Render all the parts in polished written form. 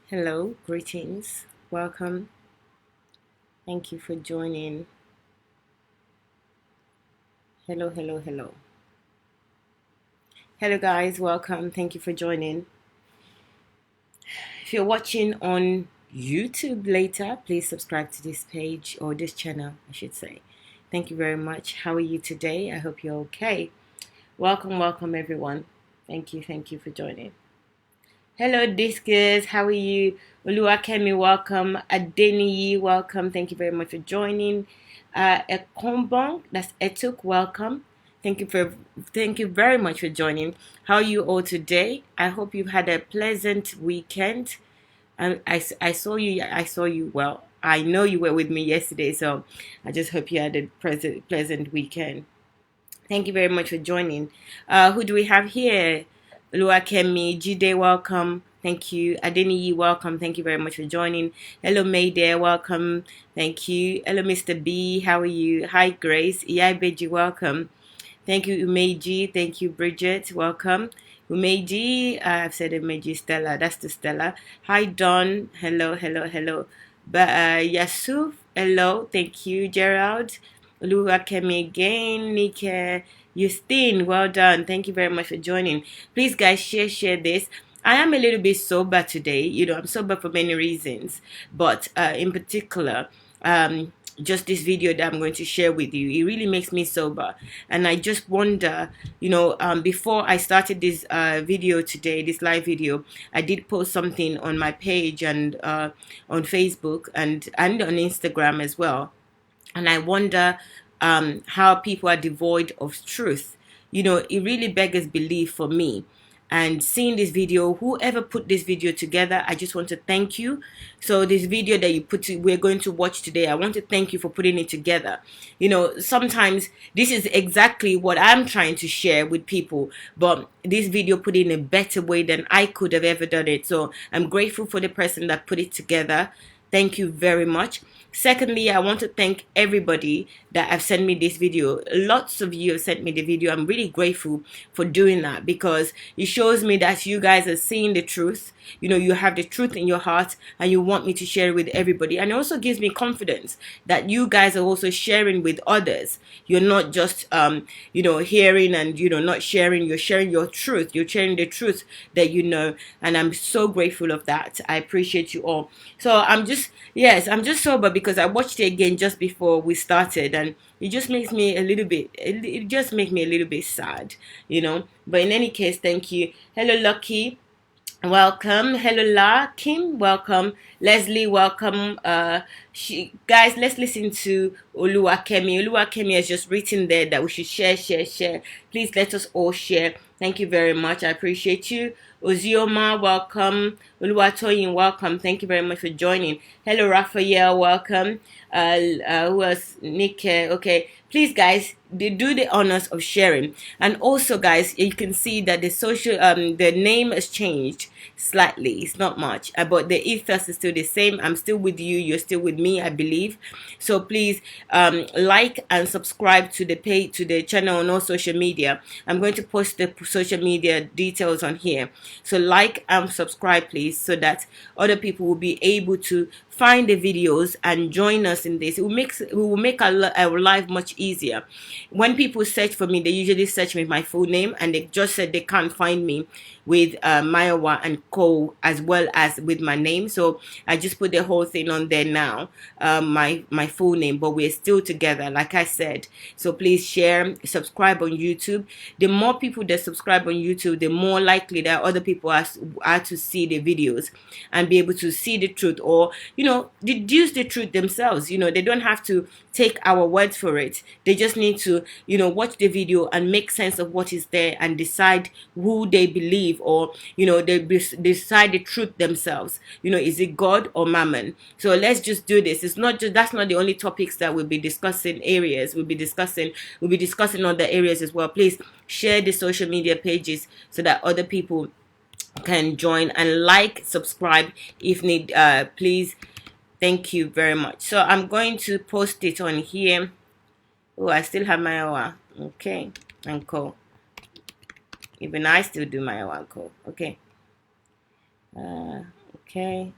Hello, greetings, welcome. Thank you for joining. Hello, hello, hello. Hello, guys, welcome. Thank you for joining. If you're watching on YouTube later, please subscribe to this page or this channel, I should say. Thank you very much. How are you today? I hope you're okay. Welcome, everyone. Thank you for joining. Hello, Discus. How are you? Oluwakemi, welcome. Adeniyi, welcome. Thank you very much for joining. Ekombong, that's Etuk, welcome. Thank you very much for joining. How are you all today? I hope you've had a pleasant weekend. I saw you. I saw you. Well, I know you were with me yesterday, so I just hope you had a pleasant weekend. Thank you very much for joining. Who do we have here? Luakemi, Jide, welcome. Thank you. Adeniyi, welcome. Thank you very much for joining. Hello, Mayday, welcome. Thank you. Hello, Mr. B, how are you? Hi, Grace. Iyaibeji, welcome. Thank you, Umeji. Thank you, Bridget. Welcome. Umeji, I've said Umeji, Stella. That's the Stella. Hi, Don. Hello, hello, hello. Yasuf, hello. Thank you, Gerald. Oluwakemi again. Nike, Justine, well done. Thank you very much for joining. Please, guys, share this. I am a little bit sober today. I'm sober for many reasons, but in particular, just this video that I'm going to share with you, it really makes me sober. And I just wonder, before I started this video today, this live video, I did post something on my page and on Facebook and on Instagram as well. And I wonder how people are devoid of truth. It really beggars belief for me. And seeing this video, whoever put this video together, I just want to thank you. So this video that we're going to watch today, I want to thank you for putting it together. Sometimes this is exactly what I'm trying to share with people, but this video put it in a better way than I could have ever done it. So I'm grateful for the person that put it together. Thank you very much. Secondly, I want to thank everybody that have sent me this video. Lots of you have sent me the video. I'm really grateful for doing that because it shows me that you guys are seeing the truth. You have the truth in your heart and you want me to share it with everybody. And it also gives me confidence that you guys are also sharing with others. You're not just, hearing and, not sharing. You're sharing your truth. You're sharing the truth that you know. And I'm so grateful of that. I appreciate you all. So I'm just sober because I watched it again just before we started, and it just makes me a little bit. It just makes me a little bit sad. But in any case, thank you. Hello, Lucky. Welcome. Hello, La Kim. Welcome. Leslie, welcome. Guys, let's listen to Oluwakemi. Oluwakemi has just written there that we should share. Please let us all share. Thank you very much. I appreciate you. Ozioma, welcome. Oluwatoyin, welcome. Thank you very much for joining. Hello, Raphael, welcome. Who else? Nick, okay. Please, guys, they do the honors of sharing. And also, guys, you can see that the name has changed slightly. It's not much, but the ethos is still the same. I'm still with you. You're still with me, I believe. So please, like and subscribe to the page, to the channel on all social media. I'm going to post the social media details on here. So like and subscribe, please, so that other people will be able to find the videos and join us in this. It will make our life much easier. When people search for me, they usually search with my full name, and they just said they can't find me with Mayowa and Co, as well as with my name. So I just put the whole thing on there now, my full name, but we're still together, like I said. So please share, subscribe on YouTube. The more people that subscribe on YouTube, the more likely that other people are to see the videos and be able to see the truth, or deduce the truth themselves. They don't have to take our words for it. They just need to watch the video and make sense of what is there and decide who they believe, or they decide the truth themselves. Is it God or Mammon? So let's just do this. That's not the only topics that we'll be discussing. We'll be discussing other areas as well. Please share the social media pages so that other people can join, and like, subscribe if need. Please. Thank you very much. So I'm going to post it on here. Oh, I still have my hour. Okay. And Co. Even I still do my hour and Co. Okay. Okay.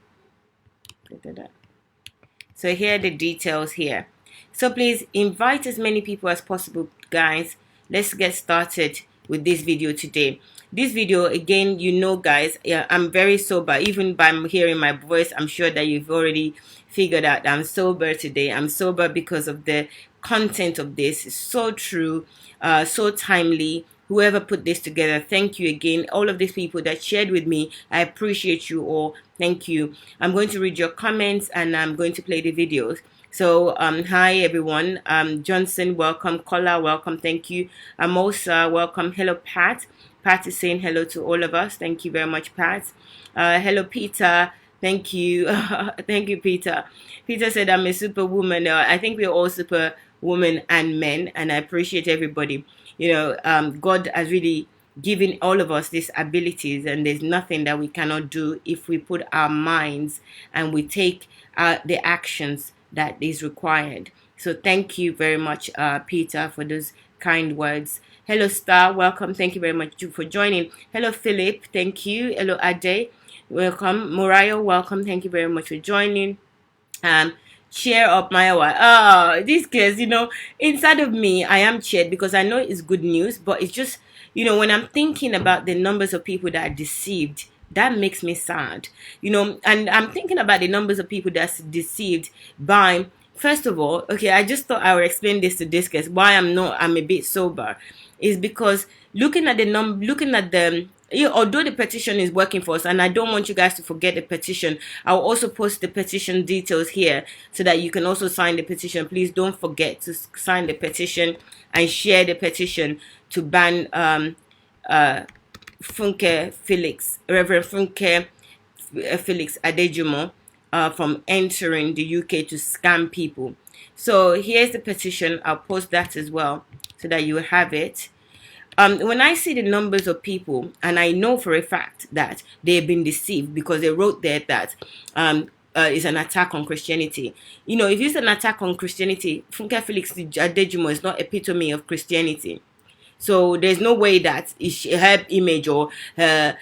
So here are the details here. So please invite as many people as possible, guys. Let's get started with this video today. This video, again, guys, yeah, I'm very sober. Even by hearing my voice, I'm sure that you've already figured out that I'm sober today. I'm sober because of the content of this. It's so true, so timely. Whoever put this together, thank you again. All of these people that shared with me, I appreciate you all. Thank you. I'm going to read your comments and I'm going to play the videos. So, hi everyone. Johnson, welcome. Kola, welcome. Thank you. Amosa, welcome. Hello, Pat. Pat is saying hello to all of us. Thank you very much, Pat. Hello, Peter. Thank you. Thank you, Peter. Peter said, I'm a superwoman. I think we're all superwomen and men, and I appreciate everybody. God has really given all of us these abilities, and there's nothing that we cannot do if we put our minds and we take the actions that is required. So thank you very much, Peter, for those kind words. Hello, Star. Welcome. Thank you very much for joining. Hello, Philip. Thank you. Hello, Ade. Welcome. Morayo, welcome. Thank you very much for joining. Cheer up, Mayowa. Oh, these kids, inside of me, I am cheered because I know it's good news, but it's just, when I'm thinking about the numbers of people that are deceived, that makes me sad, and I'm thinking about the numbers of people that's deceived by, first of all, okay, I just thought I would explain this to Discus, why I'm a bit sober, is because looking at the although the petition is working for us, and I don't want you guys to forget the petition, I'll also post the petition details here so that you can also sign the petition. Please don't forget to sign the petition and share the petition to ban Funke Felix, Reverend Funke Felix Adejumo from entering the UK to scam people. So here's the petition. I'll post that as well so that you have it. When I see the numbers of people, and I know for a fact that they've been deceived because they wrote there that it's an attack on Christianity. If it's an attack on Christianity, Funke Felix Adejumo is not epitome of Christianity. So there's no way that her image or her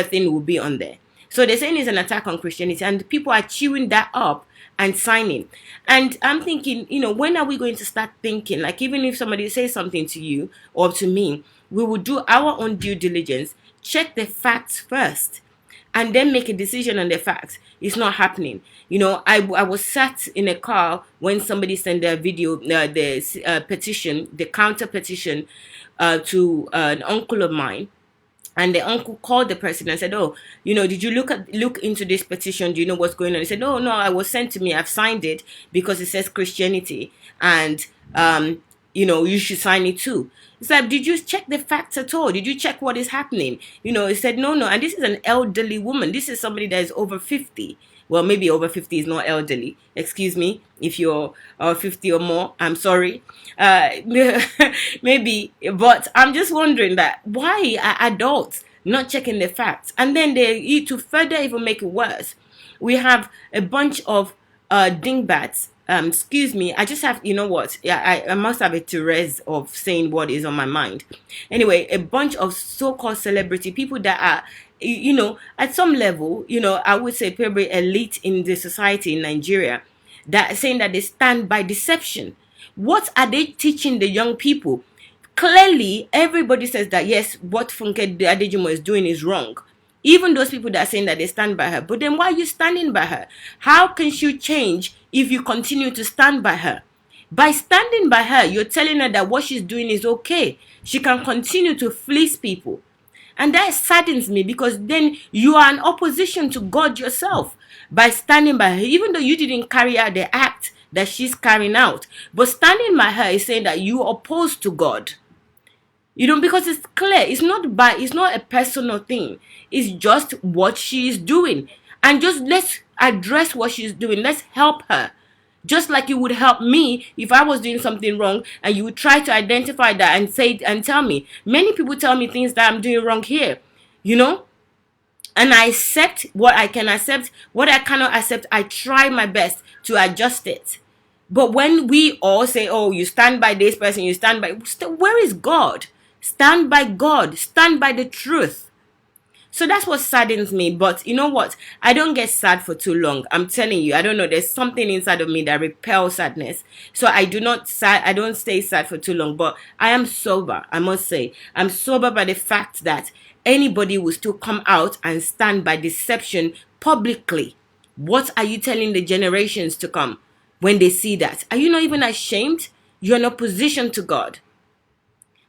thing will be on there. So they're saying it's an attack on Christianity, and people are chewing that up and signing. And I'm thinking, when are we going to start thinking? Like, even if somebody says something to you or to me, we will do our own due diligence, check the facts first, and then make a decision on the facts. It's not happening. I was sat in a car when somebody sent their video, the petition, the counter petition to an uncle of mine. And the uncle called the person and said, "Oh, did you look into this petition? Do you know what's going on?" He said, "Oh, no, I was sent to me. I've signed it because it says Christianity, and you should sign it too." It's like, did you check the facts at all? Did you check what is happening? He said, no. And this is an elderly woman. This is somebody that is over 50. Well, maybe over 50 is not elderly. Excuse me, if you're 50 or more, I'm sorry. Maybe, but I'm just wondering that why are adults not checking the facts? And then to further even make it worse, we have a bunch of dingbats. Excuse me, I just have, what? Yeah, I must have a Therese of saying what is on my mind. Anyway, a bunch of so-called celebrity people that are, at some level, I would say probably elite in the society in Nigeria, that saying that they stand by deception. What are they teaching the young people? Clearly, everybody says that, yes, what Funke Adejumo is doing is wrong. Even those people that are saying that they stand by her. But then why are you standing by her? How can she change if you continue to stand by her? By standing by her, you're telling her that what she's doing is okay. She can continue to fleece people. And that saddens me, because then you are in opposition to God yourself by standing by her, even though you didn't carry out the act that she's carrying out. But standing by her is saying that you are opposed to God. Because it's clear. It's not a personal thing. It's just what she is doing. And just let's address what she's doing. Let's help her. Just like you would help me if I was doing something wrong, and you would try to identify that and say it and tell me. Many people tell me things that I'm doing wrong here, and I accept what I can accept. What I cannot accept, I try my best to adjust it. But when we all say, "Oh, you stand by this person, you stand by," where is God? Stand by God. Stand by the truth. So that's what saddens me. But you know what? I don't get sad for too long. I'm telling you, I don't know. There's something inside of me that repels sadness. So I do not sad. I don't stay sad for too long. But I am sober. I must say, I'm sober by the fact that anybody will still come out and stand by deception publicly. What are you telling the generations to come when they see that? Are you not even ashamed? You're in opposition to God.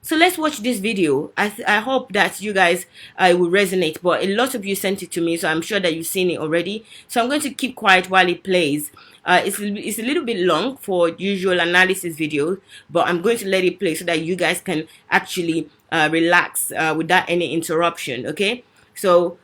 So let's watch this video. I hope that you guys will resonate. But a lot of you sent it to me, so I'm sure that you've seen it already. So I'm going to keep quiet while it plays. It's a little bit long for usual analysis video, but I'm going to let it play so that you guys can actually relax without any interruption. Okay, so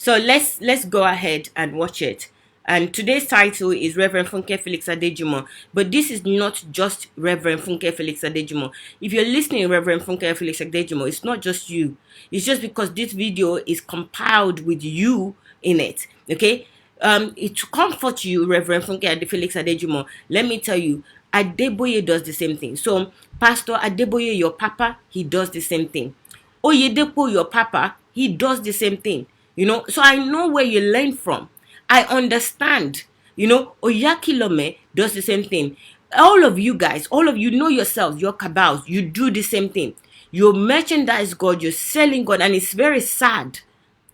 let's go ahead and watch it. And today's title is Reverend Funke Felix adejumo. But this is not just Reverend Funke Felix adejumo. If you're listening, Reverend Funke Felix adejumo, it's not just you. It's just because this video is compiled with you in it. Okay? To comfort you, Reverend Funke Felix adejumo, let me tell you, Adeboye does the same thing. So, Pastor Adeboye, your papa, he does the same thing. Oyedepo, your papa, he does the same thing. You know, so I know where you learn from. I understand. You know, Oyakilome does the same thing. All of you guys, all of you know yourselves, your cabals, you do the same thing. You merchandise God, you're selling God, and it's very sad.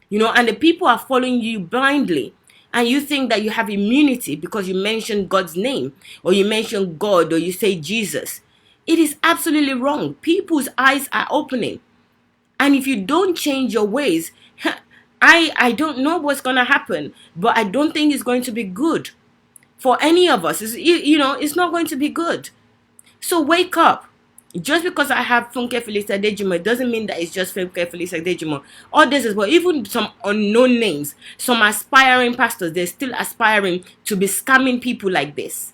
You know, and the people are following you blindly. And you think that you have immunity because you mention God's name, or you mention God, or you say Jesus. It is absolutely wrong. People's eyes are opening. And if you don't change your ways, I don't know what's going to happen, but I don't think it's going to be good for any of us. It's not going to be good. So wake up. Just because I have Funke Felix adejumo, it doesn't mean that it's just Funke Felix adejumo. Others as well, even some unknown names, some aspiring pastors, they're still aspiring to be scamming people like this.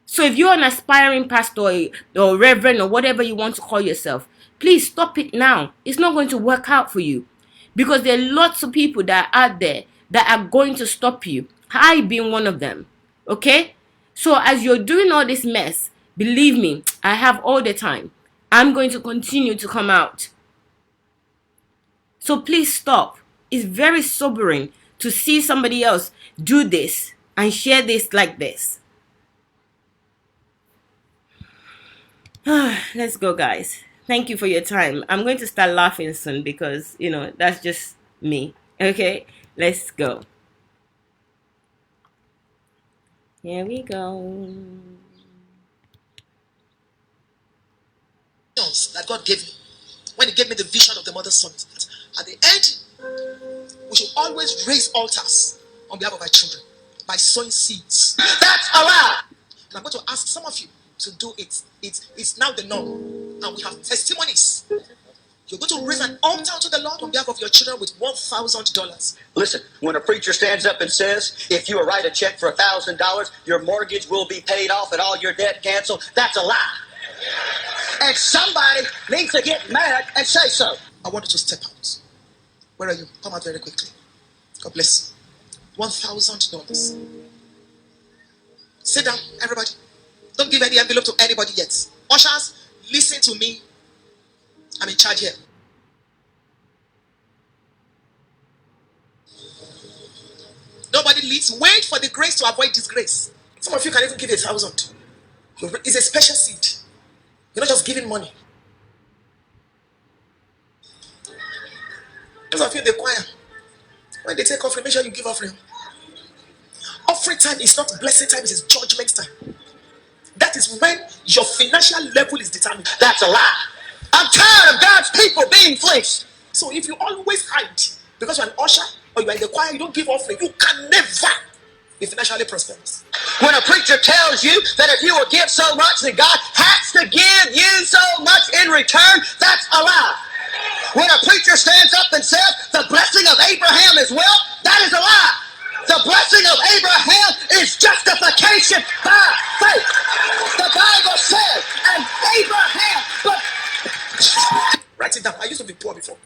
So if you're an aspiring pastor or reverend or whatever you want to call yourself, please stop it now. It's not going to work out for you. Because there are lots of people that are out there that are going to stop you. I being one of them. Okay? So as you're doing all this mess, believe me, I have all the time. I'm going to continue to come out. So please stop. It's very sobering to see somebody else do this and share this like this. Let's go, guys. Thank you for your time. I'm going to start laughing soon because, that's just me. Okay, let's go. Here we go. That God gave me when He gave me the vision of the mother's son. At the end, we should always raise altars on behalf of our children by sowing seeds. That's allowed. And I'm going to ask some of you to do it. It's now the norm, and we have testimonies. You're going to raise an altar to the Lord on behalf of your children with $1,000. Listen, when a preacher stands up and says, if you write a check for $1,000, your mortgage will be paid off and all your debt canceled, that's a lie. And somebody needs to get mad and say so. I want you to step out. Where are you? Come out very quickly. God bless you. $1,000. Sit down, everybody. Don't give any envelope to anybody yet. Ushers, listen to me. I'm in charge here. Nobody leads. Wait for the grace to avoid disgrace. Some of you can even give 1,000. It's a special seed. You're not just giving money. Those of you in the choir, when they take offering, make sure you give offering. Offering time is not blessing time, it is judgment time. That is when your financial level is determined. That's a lie. I'm tired of God's people being fleeced. So if you always hide because you're an usher or you're in the choir, you don't give offering, you can never be financially prosperous. When a preacher tells you that if you will give so much, that God has to give you so much in return, that's a lie. When a preacher stands up and says the blessing of Abraham is wealth, that is a lie. The blessing of Abraham is justification by faith. The Bible says, and Abraham, but write it down. I used to be poor before.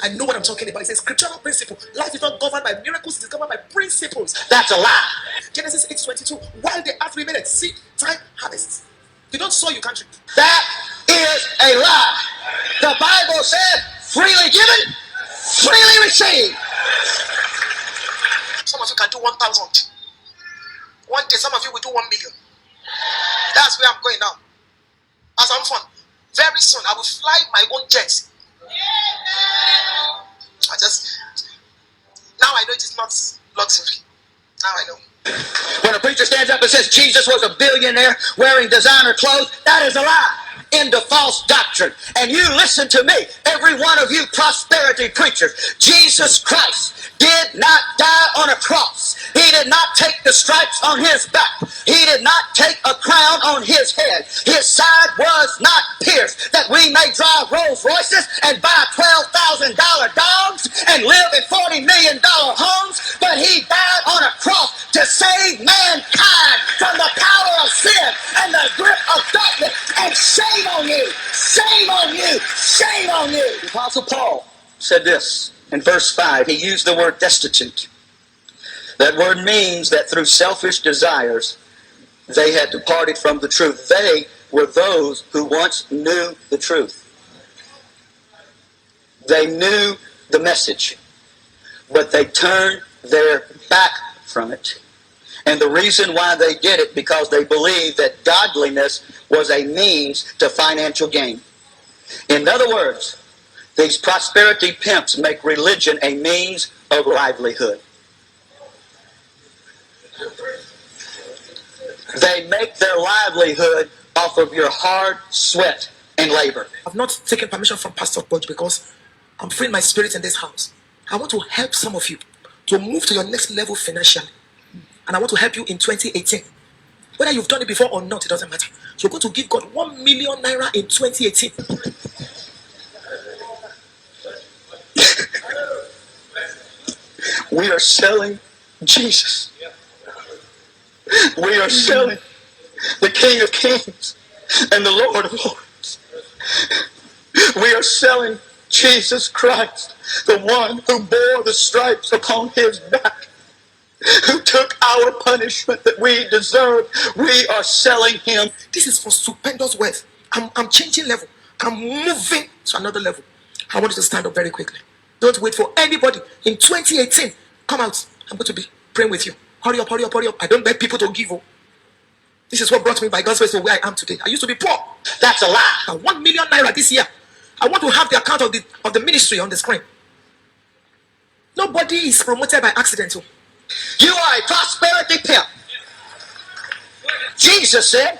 I know what I'm talking about. It's a scriptural principle. Life is not governed by miracles, it is governed by principles. That's a lie. Genesis 8:22. While they have 3 minutes, seed, time, harvest. You don't sow, you can't reap. That is a lie. The Bible says Freely given, freely received. Some of you can do 1,000. One day, some of you will do 1,000,000. That's where I'm going now. As I'm fun. Very soon, I will fly my own jet. Now I know it is not luxury. Now I know. When a preacher stands up and says Jesus was a billionaire wearing designer clothes, that is a lie. Into false doctrine. And you listen to me, every one of you prosperity preachers. Jesus Christ did not die on a cross. He did not take the stripes on his back. He did not take a crown on his head. His side was not pierced that we may drive Rolls Royces and buy $12,000 dogs and live in $40 million homes. But he died on a cross to save mankind from the power of sin and the grip of darkness. And shame on you! Shame on you! Shame on you! The Apostle Paul said this in verse 5. He used the word destitute. That word means that through selfish desires, they had departed from the truth. They were those who once knew the truth. They knew the message, but they turned their back from it. And the reason why they did it, because they believed that godliness was a means to financial gain. In other words, these prosperity pimps make religion a means of livelihood. They make their livelihood off of your hard sweat and labor. I've not taken permission from Pastor Budge because I'm freeing my spirit in this house. I want to help some of you to move to your next level financially. And I want to help you in 2018. Whether you've done it before or not, it doesn't matter. You're going to give God 1 million naira in 2018. We are selling Jesus. We are selling the King of Kings and the Lord of Lords. We are selling Jesus Christ, the one who bore the stripes upon his back, who took our punishment that we deserved. We are selling him. This is for stupendous wealth. I'm changing level. I'm moving to another level. I want you to stand up very quickly. Don't wait for anybody. In 2018, come out. I'm going to be praying with you. Hurry up, hurry up, hurry up. I don't beg people to give. This is what brought me by God's grace to where I am today. I used to be poor. That's a lie. Now 1 million naira this year. I want to have the account of the ministry on the screen. Nobody is promoted by accident. You are a prosperity pimp. Jesus said,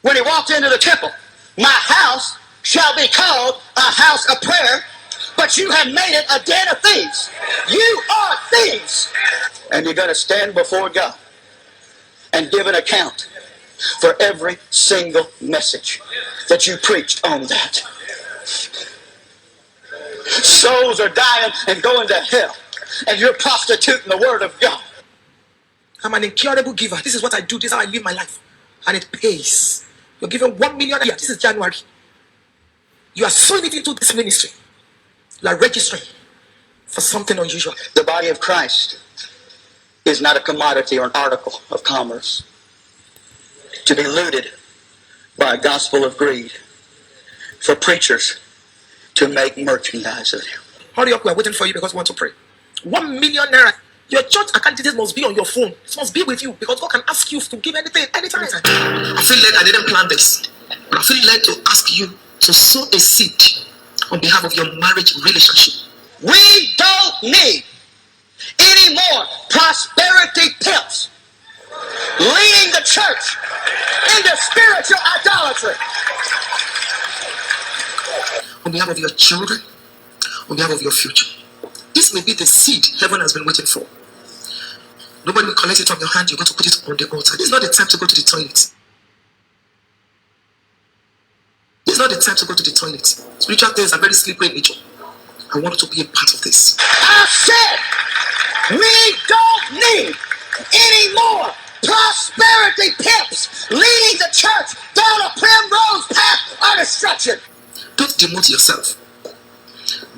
when he walked into the temple, my house shall be called a house of prayer, but you have made it a den of thieves. You are thieves. And you're going to stand before God and give an account for every single message that you preached on that. Souls are dying and going to hell, and you're prostituting the word of God. I'm an incurable giver. This is what I do. This is how I live my life. And it pays. You're giving 1 million a year. This is January. You are sowing it into this ministry. You are registering for something unusual. The body of Christ is not a commodity or an article of commerce to be looted by a gospel of greed for preachers to make merchandise of them. Hurry up, we are waiting for you because we want to pray. 1 million naira. Your church account details must be on your phone. It must be with you because God can ask you to give anything, anytime. I feel led, I didn't plan this, but I feel led to ask you to sow a seed on behalf of your marriage relationship. We don't need any more prosperity pimps leading the church into spiritual idolatry. On behalf of your children, on behalf of your future. This may be the seed heaven has been waiting for. Nobody will collect it from your hand. You're going to put it on the altar. This is not the time to go to the toilet. This is not the time to go to the toilet. Spiritual things are very slippery in nature. I want you to be a part of this. I said, we don't need any more prosperity pimps leading the church down a primrose path of destruction. Don't demote yourself.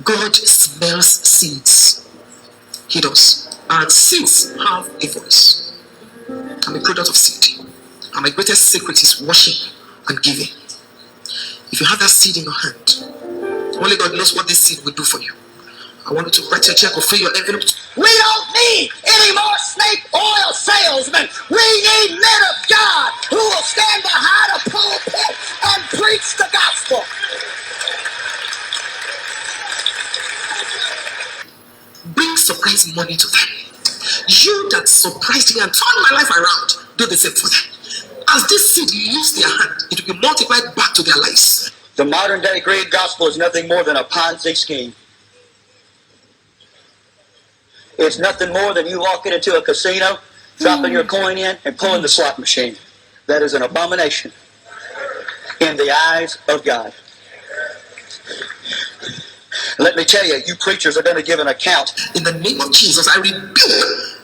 God smells seeds. He does. And seeds have a voice. I'm a product of seed. And my greatest secret is washing and giving. If you have that seed in your hand, Only God knows what this seed will do for you. I want you to write your check or fill your envelope. We don't need any more snake oil salesmen. We need men of God who will stand behind a pulpit and preach the gospel. Bring surprise money to them. You that surprised me and turned my life around, do the same for them. As this seed leaves their hand, it will be multiplied back to their lives. The modern day greed gospel is nothing more than a Ponzi scheme. It's nothing more than you walking into a casino, dropping your coin in, and pulling the slot machine. That is an abomination in the eyes of God. Let me tell you, you preachers are going to give an account. In the name of Jesus, I rebuke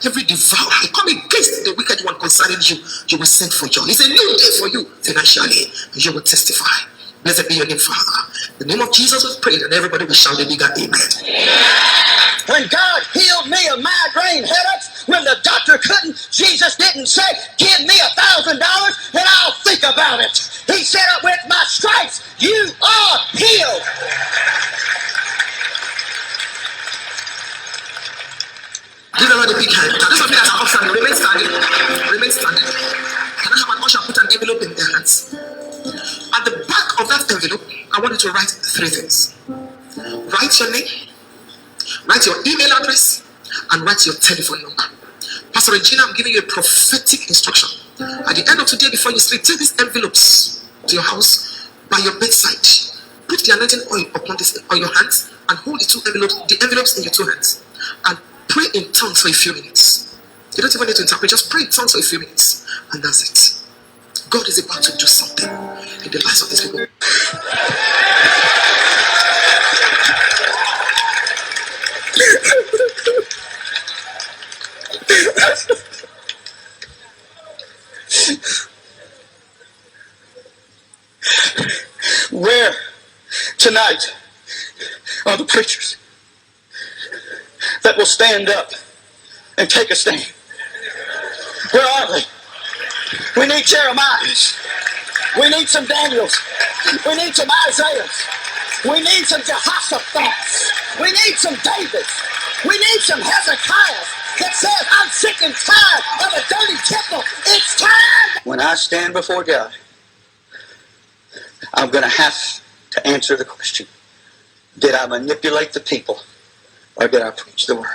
every devourer. I come against the wicked one concerning you. You will send for joy. It's a new day for you financially. And you will testify. Blessed be your name, Father. In the name of Jesus was prayed, and everybody will shout a bigger amen. When God healed me of migraine headaches, when the doctor couldn't, Jesus didn't say, give me $1,000 and I'll think about it. He said, with my stripes, you are healed. Give everybody a big hand. Now, those of you that are upstanding, remain standing. Remain standing. Can I have an usher put an envelope in their hands? At the back of that envelope, I want you to write 3 things. Write your name, write your email address, and write your telephone number. Pastor Regina, I'm giving you a prophetic instruction. At the end of today, before you sleep, take these envelopes to your house by your bedside. Put the anointing oil upon your hands and hold the envelopes in your 2 hands. And pray in tongues for a few minutes. You don't even need to interpret, just pray in tongues for a few minutes. And that's it. God is about to do something in the lives of these people. Where tonight are the preachers that will stand up and take a stand? Where are they? We need Jeremiahs. We need some Daniels. We need some Isaiahs. We need some Jehoshaphat's. We need some Davids. We need some Hezekiahs that says, I'm sick and tired of a dirty temple. It's time. When I stand before God, I'm going to have to answer the question, did I manipulate the people or did I preach the word?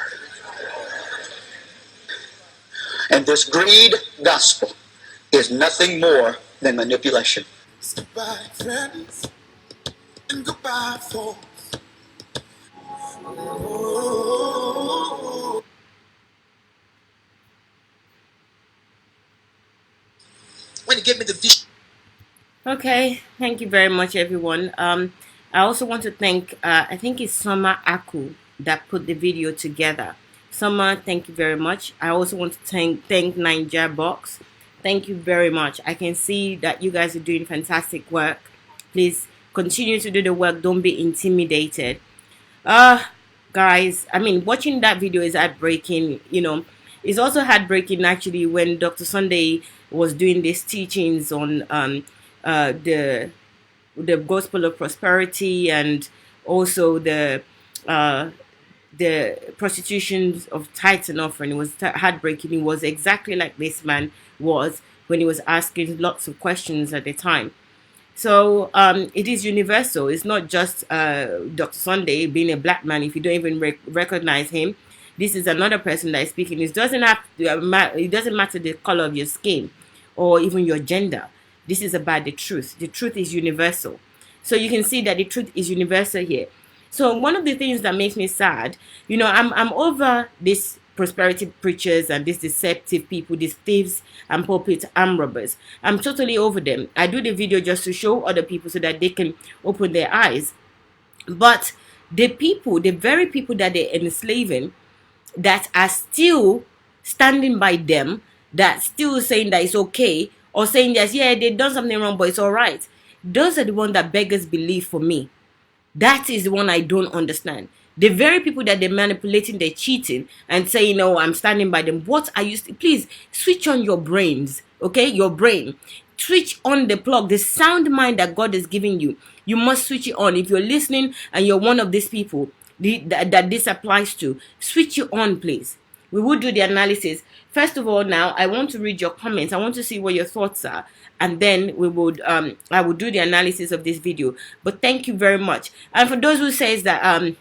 And this greed gospel is nothing more than manipulation. Goodbye, friends, and goodbye, folks. When he gave me the vision. Okay, thank you very much, everyone. I also want to thank, I think it's Summer Aku that put the video together. Summer, thank you very much. I also want to thank Ninja Box. Thank you very much. I can see that you guys are doing fantastic work. Please continue to do the work. Don't be intimidated. Guys, I mean, watching that video is heartbreaking. You know, it's also heartbreaking actually when Dr. Sunday was doing these teachings on the gospel of prosperity and also the prostitution of tithes and offering. It was heartbreaking. It was exactly like this man was when he was asking lots of questions at the time. So it is universal. It's not just Dr. Sunday being a black man. If you don't even recognize him, this is another person that is speaking. It doesn't matter the color of your skin or even your gender. This is about the truth. The truth is universal. So you can see that the truth is universal here. So one of the things that makes me sad, you know, I'm over this prosperity preachers and these deceptive people, these thieves and pulpit arm robbers. I'm totally over them. I do the video just to show other people so that they can open their eyes. But the people, the very people that they're enslaving, that are still standing by them, that still saying that it's okay, or saying that, yeah, they've done something wrong, but it's all right. Those are the ones that beggars believe for me. That is the one I don't understand. The very people that they're manipulating, they're cheating and saying, oh, I'm standing by them. What are you... Please, switch on your brains, okay? Your brain. switch on the plug, the sound mind that God is giving you. You must switch it on. If you're listening and you're one of these people that this applies to, switch it on, please. We will do the analysis. First of all, now I want to read your comments. I want to see what your thoughts are, and then we would I will do the analysis of this video. But thank you very much. And for those who says that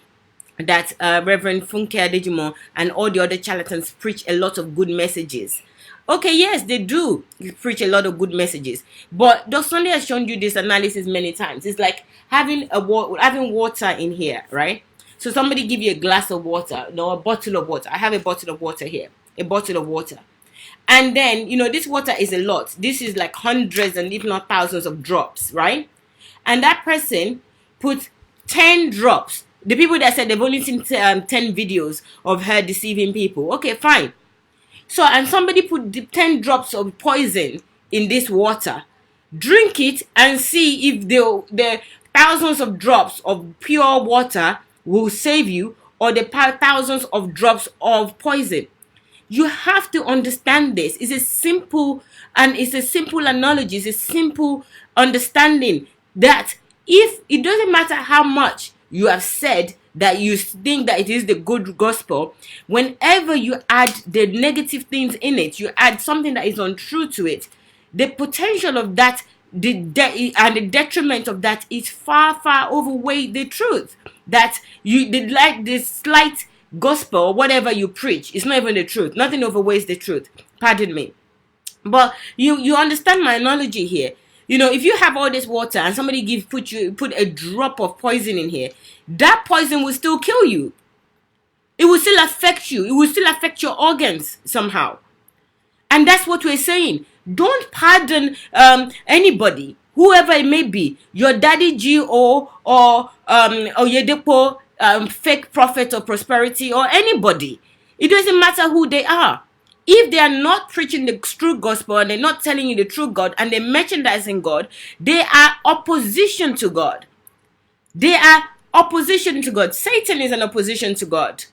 Reverend Funke Adejumo and all the other charlatans preach a lot of good messages. Okay, yes, they do preach a lot of good messages. But Dr. Sunday has shown you this analysis many times. It's like having water in here, right? So somebody give you a glass of water, no, a bottle of water. I have a bottle of water here, a bottle of water. And then, this water is a lot. This is like hundreds and if not thousands of drops, right? And that person put 10 drops. The people that said they've only seen 10 videos of her deceiving people. Okay, fine. So, and somebody put 10 drops of poison in this water. Drink it and see if the thousands of drops of pure water will save you, or the thousands of drops of poison. You have to understand this. It's a simple analogy. It's a simple understanding that if it doesn't matter how much you have said that you think that it is the good gospel, whenever you add the negative things in it, you add something that is untrue to it, the potential of that and the detriment of that is far overweigh the truth. That the slight gospel, whatever you preach, is not even the truth. Nothing overweighs the truth. Pardon me. But you understand my analogy here. If you have all this water and somebody put a drop of poison in here, that poison will still kill you. It will still affect you. It will still affect your organs somehow. And that's what we're saying. Don't pardon anybody, whoever it may be, your daddy G.O. or Oyedepo, fake prophet of prosperity, or anybody. It doesn't matter who they are. If they are not preaching the true gospel and they're not telling you the true God and they're merchandising God, they are opposition to God. They are opposition to God. Satan is an opposition to God.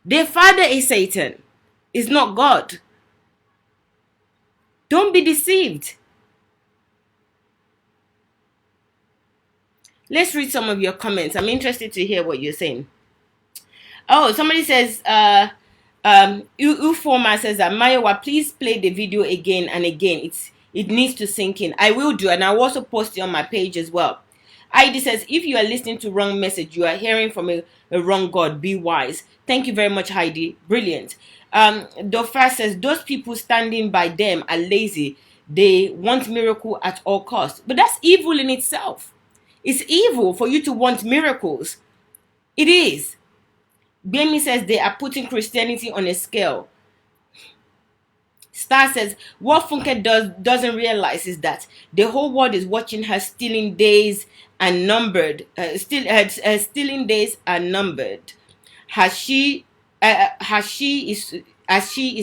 Their father is Satan. Is not God. Don't be deceived. Let's read some of your comments. I'm interested to hear what you're saying. Oh, somebody says, Uforma says that Mayowa, please play the video again and again. It needs to sink in. I will do, and I'll also post it on my page as well. Heidi says, if you are listening to wrong message, you are hearing from a wrong God. Be wise. Thank you very much, Heidi. Brilliant. Dofa says, those people standing by them are lazy. They want miracle at all costs. But that's evil in itself. It's evil for you to want miracles. It is. Bemi says they are putting Christianity on a scale. Star says, what Funke doesn't realize is that the whole world is watching her stealing days and numbered. Stealing days are numbered. As she is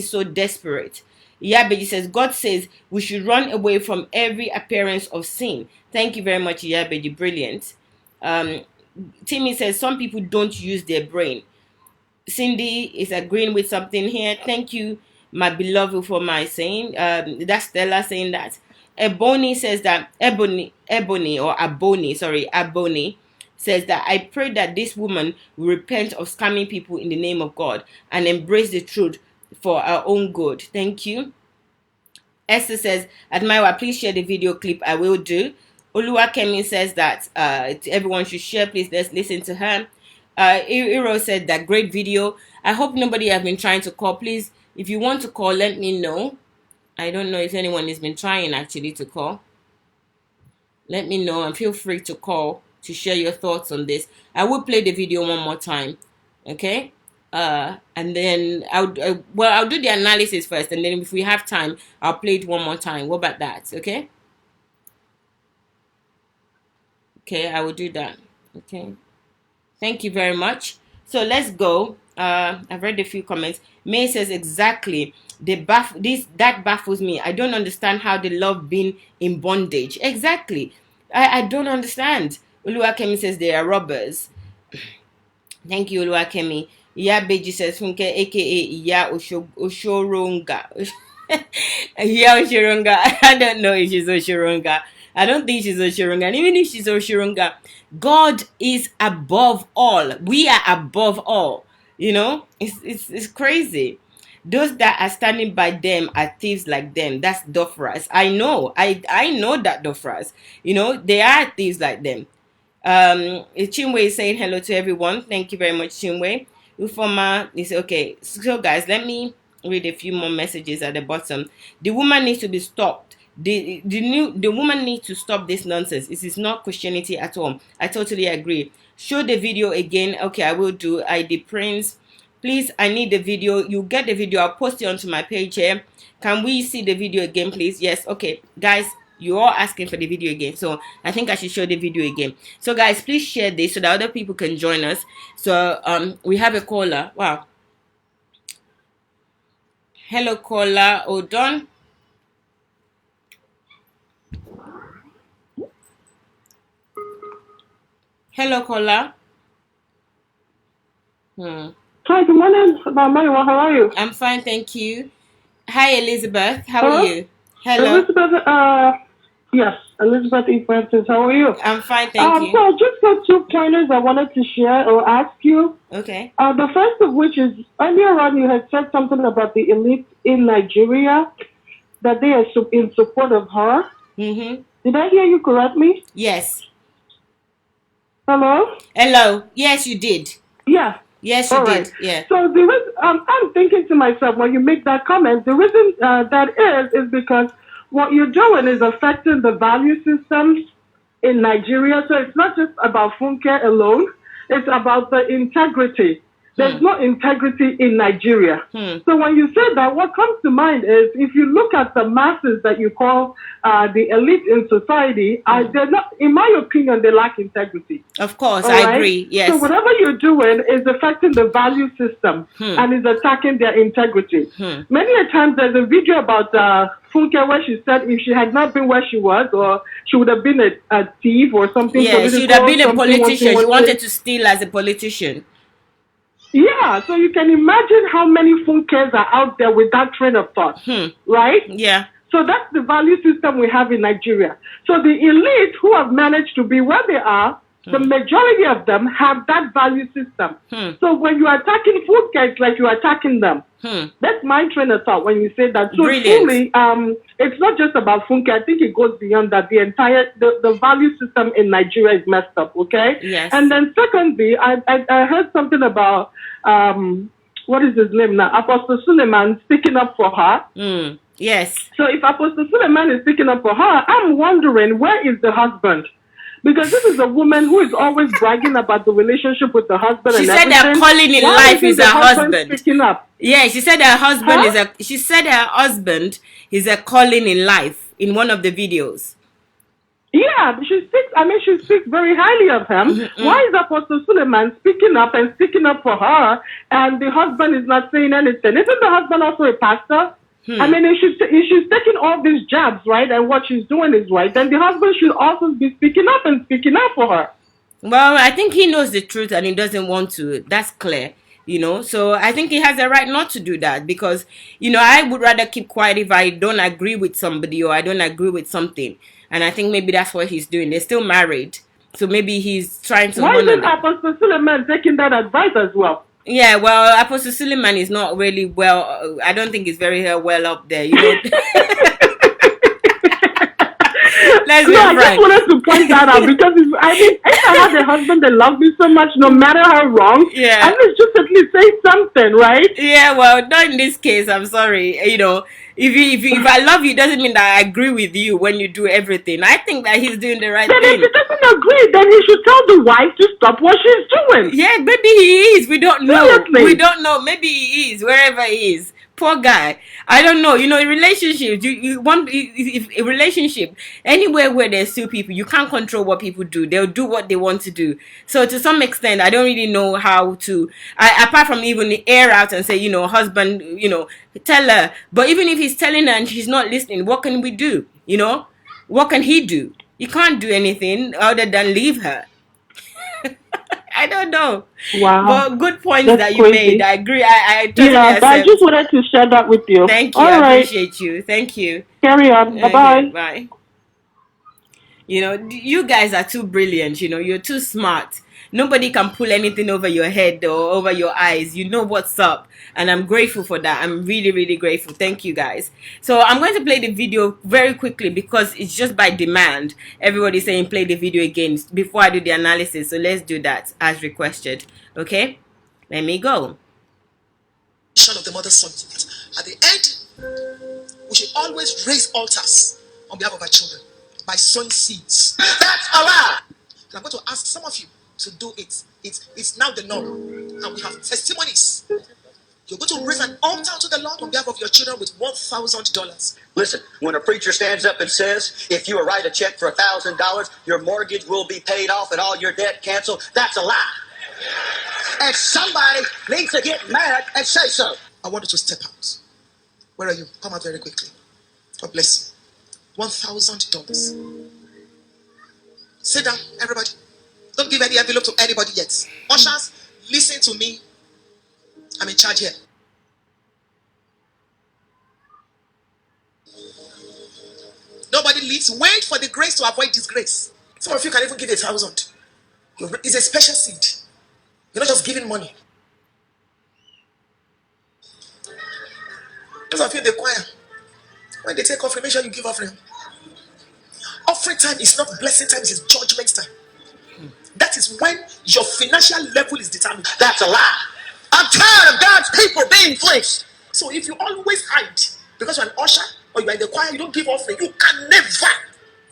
so desperate. Iyabeji says, God says we should run away from every appearance of sin. Thank you very much, Iyabeji. Brilliant. Timmy says, some people don't use their brain. Cindy is agreeing with something here. Thank you, my beloved, for my saying. That's Stella saying that. Ebony says that Aboni says that I pray that this woman will repent of scamming people in the name of God and embrace the truth for our own good. Thank you. Esther says, Admira, please share the video clip. I will do. Oluwakemi says that everyone should share. Please, let's listen to her. Iro said that great video. I hope nobody has been trying to call. Please, if you want to call, let me know. I don't know if anyone has been trying actually to call. Let me know and feel free to call to share your thoughts on this. I will play the video one more time. Okay? And then I'll do the analysis first, and then if we have time, I'll play it one more time. What about that? Okay? Okay, I will do that. Okay. Thank you very much. So let's go. I've read a few comments. May says exactly. That baffles me. I don't understand how they love being in bondage. Exactly. I don't understand. Oluwakemi says they are robbers. Thank you, Oluwakemi. Iya Beji says Funke, aka Iya Oshoronga. Yeah, Oshirunga. I don't know if she's Oshirunga. I don't think she's Oshirunga. And even if she's Oshirunga, God is above all. We are above all. You know, it's crazy. Those that are standing by them are thieves like them. That's Dofras. I know. I know that Dofras. You know, they are thieves like them. Chinwe is saying hello to everyone. Thank you very much, Chinwe. Ufoma is okay. So guys, let me read a few more messages at the bottom. The woman needs to be stopped. The woman needs to stop this nonsense. It is not Christianity at all. I totally agree. Show the video again. Okay, I will do. ID Prince. Please, I need the video. You get the video. I'll post it onto my page here. Can we see the video again, please? Yes. Okay, guys. You're all asking for the video again, so I think I should show the video again. So guys, please share this so that other people can join us. So we have a caller. Wow. Hello caller. Odon. Hello caller. Hi, good morning, Mayowa. How are you? I'm fine, thank you. Hi Elizabeth. How are you? Hello. Elizabeth, yes, Elizabeth E. Francis. How are you? I'm fine, thank you. So I just got 2 pointers I wanted to share or ask you. Okay. The first of which is, earlier on you had said something about the elite in Nigeria, that they are in support of her. Mm-hmm. Did I hear you correctly? Yes. Hello? Hello. Yes, you did. Yeah. Yes, you All did. right. Yeah. So the reason, I'm thinking to myself when you make that comment, the reason that is because what you're doing is affecting the value systems in Nigeria. So it's not just about funke alone. It's about the integrity. There's no integrity in Nigeria. So when you say that, what comes to mind is if you look at the masses that you call the elite in society, they're not, in my opinion, they lack integrity. Of course, All I right? agree. Yes. So whatever you're doing is affecting the value system and is attacking their integrity. Many a times there's a video about Funke where she said if she had not been where she was, or she would have been a thief or something. Yeah, she would have been a politician. She wanted to steal as a politician. Yeah, so you can imagine how many Funkes are out there with that train of thought, right? Yeah. So that's the value system we have in Nigeria. So the elite who have managed to be where they are, the majority of them have that value system. So when you are attacking Funkes, it's like you're attacking them. That's my train of thought when you say that. So truly, it's not just about Funke. I think it goes beyond that. The entire the value system in Nigeria is messed up. Okay. Yes. And then secondly, I heard something about what is his name now? Apostle Suleiman speaking up for her. Yes. So if Apostle Suleiman is speaking up for her, I'm wondering where is the husband? Because this is a woman who is always bragging about the relationship with the husband. She and said everything. her calling in life is her husband. Speaking up. Yeah, she said her husband is a. She said her husband is a calling in life in one of the videos. Yeah, she speaks. I mean, she speaks very highly of him. Why is Apostle Suleiman speaking up and speaking up for her, and the husband is not saying anything? Isn't the husband also a pastor? I mean, if she's taking all these jabs, right, and what she's doing is right, then the husband should also be speaking up and speaking up for her. Well, I think he knows the truth and he doesn't want to. That's clear, you know. So I think he has a right not to do that because, you know, I would rather keep quiet if I don't agree with somebody or I don't agree with something. And I think maybe that's what he's doing. They're still married. So maybe he's trying to... Why isn't Apostle Suleiman taking that advice as well? Yeah, well, Apostle Suleiman is not really well. I don't think he's very well up there, you know. Let's be frank. I just wanted to point that out because I mean, if I had a husband that loved me so much, no matter how wrong, I least just at least say something, right? Yeah, well, not in this case. I'm sorry. You know, if I love you, doesn't mean that I agree with you when you do everything. I think that he's doing the right thing. If he doesn't agree, then he should tell the wife to stop what she's doing. Yeah, maybe he is. We don't know. Seriously. We don't know. Maybe he is wherever he is. Poor guy. I don't know. You know, in relationships, you want if a relationship anywhere where there's two people, you can't control what people do. They'll do what they want to do. So to some extent, I don't really know how to. Apart from even air out and say, you know, husband, you know, tell her. But even if he's telling her and she's not listening, what can we do? You know, what can he do? He can't do anything other than leave her. I don't know. Wow. But good points That's that you made. crazy. I agree. I totally Yeah, I just accept. wanted to share that with you. Thank you. All I right. appreciate you. Thank you. Carry on. Bye Okay, bye. bye. You guys are too brilliant. You're too smart. Nobody can pull anything over your head or over your eyes. You know what's up. And I'm grateful for that. I'm really, really grateful. Thank you guys. So I'm going to play the video very quickly because it's just by demand. Everybody's saying play the video again before I do the analysis. So let's do that as requested. Okay? Let me go. Of the mother's son. At the end, we should always raise altars on behalf of our children by sowing seeds. That's a lie. And I'm going to ask some of you to do it. It's now the norm. And we have testimonies. You're going to raise an altar to the Lord on behalf of your children with $1,000. Listen, when a preacher stands up and says, if you write a check for $1,000, your mortgage will be paid off and all your debt canceled, that's a lie. And somebody needs to get mad and say so. I want you to step out. Where are you? Come out very quickly. God bless you. $1,000. Sit down, everybody. Don't give any envelope to anybody yet. Ushers, listen to me. I'm in charge here. Nobody leaves. Wait for the grace to avoid disgrace. Some of you can even give 1,000. It's a special seed. You're not just giving money. Those of you in the choir, when they take offering, make sure you give offering. Offering time is not blessing time, it's judgment time. That is when your financial level is determined. That's a lie. I'm tired of God's people being fleeced. So if you always hide because you're an usher or you're in the choir, you don't give offering, you can never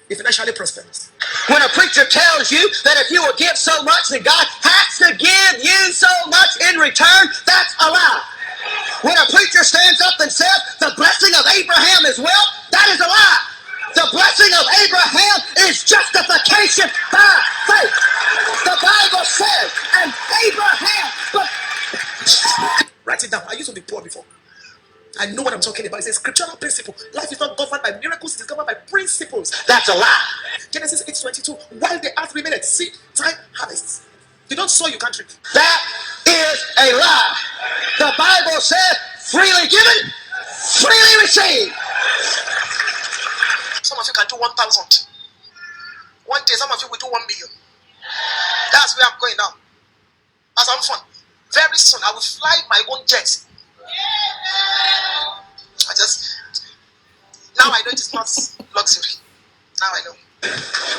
be financially prosperous. When a preacher tells you that if you will give so much that God has to give you so much in return, that's a lie. When a preacher stands up and says the blessing of Abraham is wealth, that is a lie. The blessing of Abraham is justification by faith. The Bible says, and Abraham, but write it down. I used to be poor before. I know what I'm talking about. It's a scriptural principle. Life is not governed by miracles, it is governed by principles. That's a lie. Genesis 8:22. While the earth remained, seed, time, harvest. You don't sow, you can't reap. That is a lie. The Bible says, freely given, freely received. Some of you can do 1,000. One day, some of you will do 1 million. That's where I'm going now. As I'm fun. Very soon, I will fly my own jet. Now I know it is not luxury. Now I know.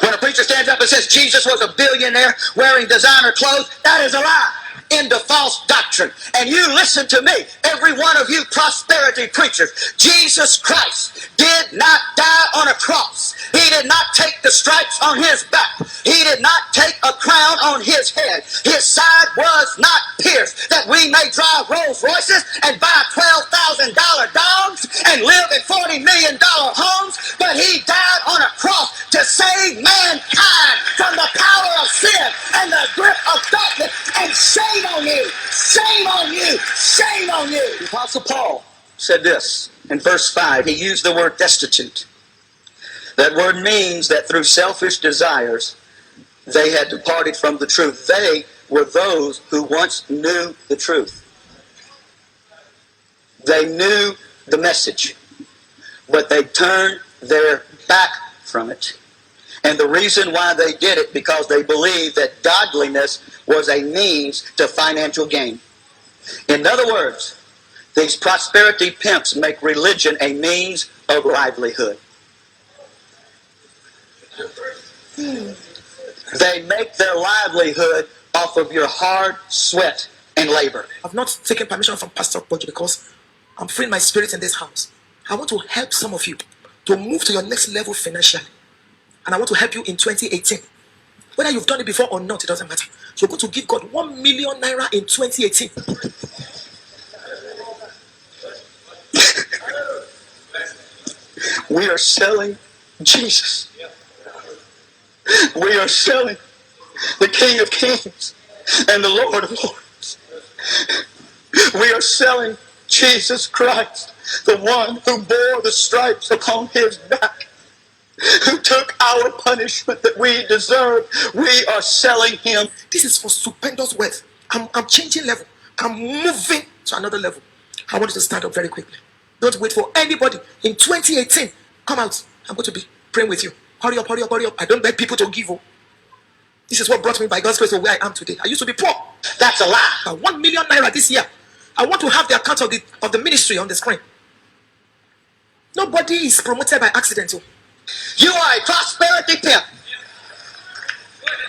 When a preacher stands up and says Jesus was a billionaire wearing designer clothes, that is a lie. Into false doctrine. And you listen to me, every one of you prosperity preachers. Jesus Christ did not die on a cross. He did not take the stripes on his back. He did not take a crown on his head. His side was not pierced that we may drive Rolls Royces and buy $12,000 dogs and live in $40 million homes, but he died on a cross to save mankind from the power of sin and the grip of darkness. And shame on you, shame on you, shame on you. The Apostle Paul said this in verse 5. He used the word destitute. That word means that through selfish desires, they had departed from the truth. They were those who once knew the truth. They knew the message, but they turned their back from it. And the reason why they did it, because they believed that godliness was a means to financial gain. In other words, these prosperity pimps make religion a means of livelihood. They make their livelihood off of your hard sweat and labor. I've not taken permission from Pastor Bojo because I'm freeing my spirit in this house. I want to help some of you to move to your next level financially. And I want to help you in 2018. Whether you've done it before or not, it doesn't matter. You're going to give God 1 million naira in 2018. We are selling Jesus. We are selling the King of Kings and the Lord of Lords. We are selling Jesus Christ, the one who bore the stripes upon his back. who took our punishment that we deserve. We are selling him. This is for stupendous wealth. I'm changing level. I'm moving to another level. I want you to stand up very quickly. Don't wait for anybody. In 2018, come out. I'm going to be praying with you. Hurry up, hurry up, hurry up. I don't beg people to give. This is what brought me by God's grace to where I am today. I used to be poor. That's a lie. 1 million naira this year. I want to have the account of the ministry on the screen. Nobody is promoted by accident. You are a prosperity pimp.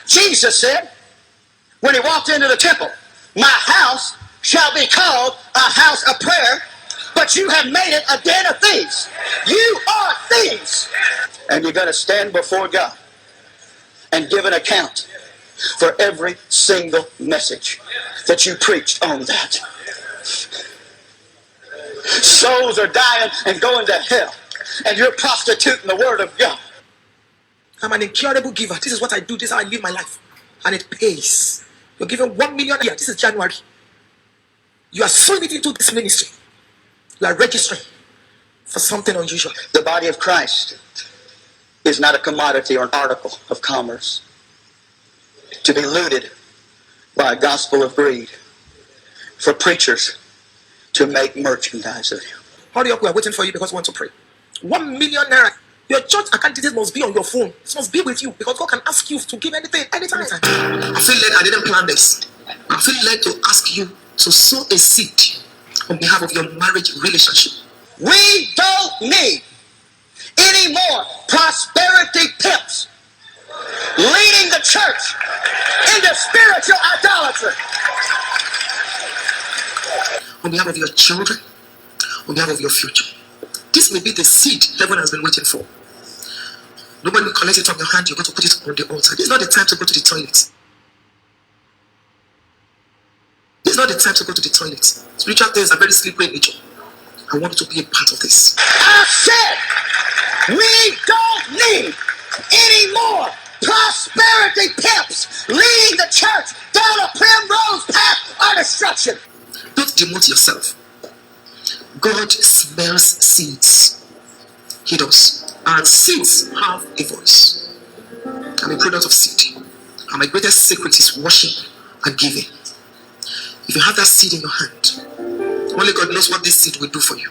Jesus said, when he walked into the temple, my house shall be called a house of prayer, but you have made it a den of thieves. You are thieves. And you're going to stand before God and give an account for every single message that you preached on that. Souls are dying and going to hell, and you're prostituting the word of God. I'm an incurable giver. This is what I do. This is how I live my life. And it pays. You're giving 1 million a year. This is January. You are sowing it into this ministry. You are registering for something unusual. The body of Christ is not a commodity or an article of commerce to be looted by a gospel of greed for preachers to make merchandise of you. Hurry up, we are waiting for you because we want to pray. 1 million naira. Your church account details must be on your phone. This must be with you because God can ask you to give anything, anytime. I feel led, I didn't plan this. I feel led to ask you to sow a seed on behalf of your marriage relationship. We don't need any more prosperity pimps leading the church into spiritual idolatry. On behalf of your children, on behalf of your future. This may be the seed heaven has been waiting for. Nobody will collect it from your hand. You're going to put it on the altar. This is not the time to go to the toilet. This is not the time to go to the toilet. Spiritual things are very slippery in nature. I want you to be a part of this. I said, we don't need any more prosperity pimps leading the church down a primrose path of destruction. Don't demote yourself. God smells seeds. He does. And seeds have a voice. I'm a product of seed. And my greatest secret is worship and giving. If you have that seed in your hand, only God knows what this seed will do for you.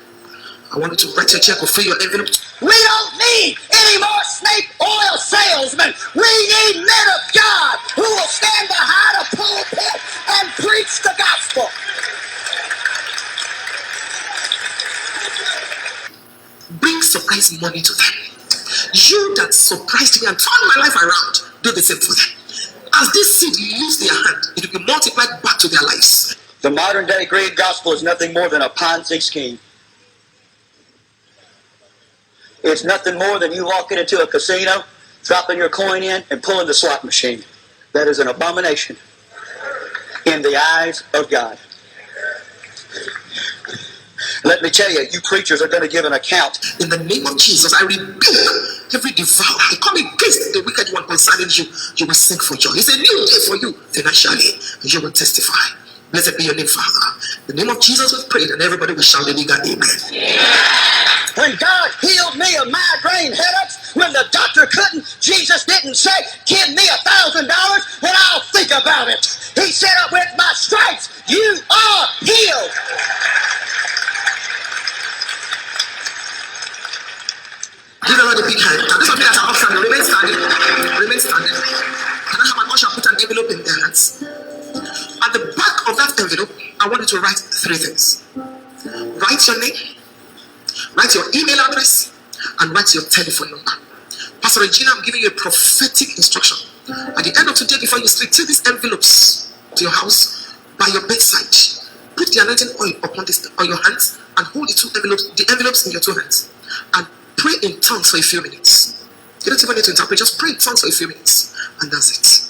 I want you to write your check or fill your envelope. We don't need any more snake oil salesmen. We need men of God who will stand behind a pulpit and preach the gospel. Bring surprise money to them. You that surprised me and turned my life around, do the same for them. As this seed leaves their hand, it will be multiplied back to their lives. The modern day greed gospel is nothing more than a Ponzi scheme. It's nothing more than you walking into a casino, dropping your coin in, and pulling the slot machine. That is an abomination in the eyes of God. Let me tell you, you preachers are going to give an account. In the name of Jesus, I rebuke every devourer. I come against the wicked one concerning you. You will sing for joy. It's a new day for you financially, and you will testify. Blessed be your name, Father. In the name of Jesus, we've prayed, and everybody will shout a bigger amen. When God healed me of migraine headaches, when the doctor couldn't, Jesus didn't say, give me $1,000 and I'll think about it. He said, with my stripes, you are healed. Give the Lord a big hand. Now, this one as an offering. Remain standing. Remain standing. Can I have an usher put an envelope in their hands? At the back of that envelope, I want you to write 3 things. Write your name, write your email address, and write your telephone number. Pastor Regina, I'm giving you a prophetic instruction. At the end of today, before you sleep, take these envelopes to your house by your bedside. Put the anointing oil on your hands and hold the envelopes in your 2 hands. And pray in tongues for a few minutes. You don't even need to interpret, just pray in tongues for a few minutes. And that's it.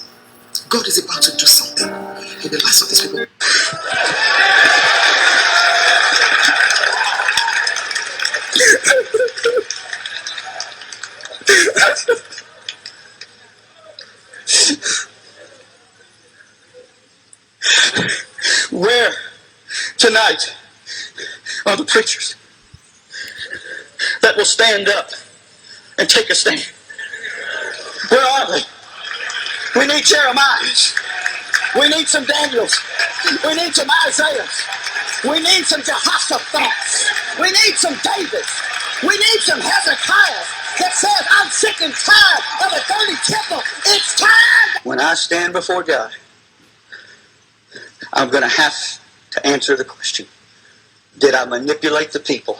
God is about to do something in the lives of these people. Where tonight are the preachers that will stand up and take a stand? Where are they? We need Jeremiahs. We need some Daniels. We need some Isaiahs. We need some Jehoshaphat's. We need some Davids. We need some Hezekiahs that says, I'm sick and tired of a dirty temple. It's time. When I stand before God, I'm going to have to answer the question, did I manipulate the people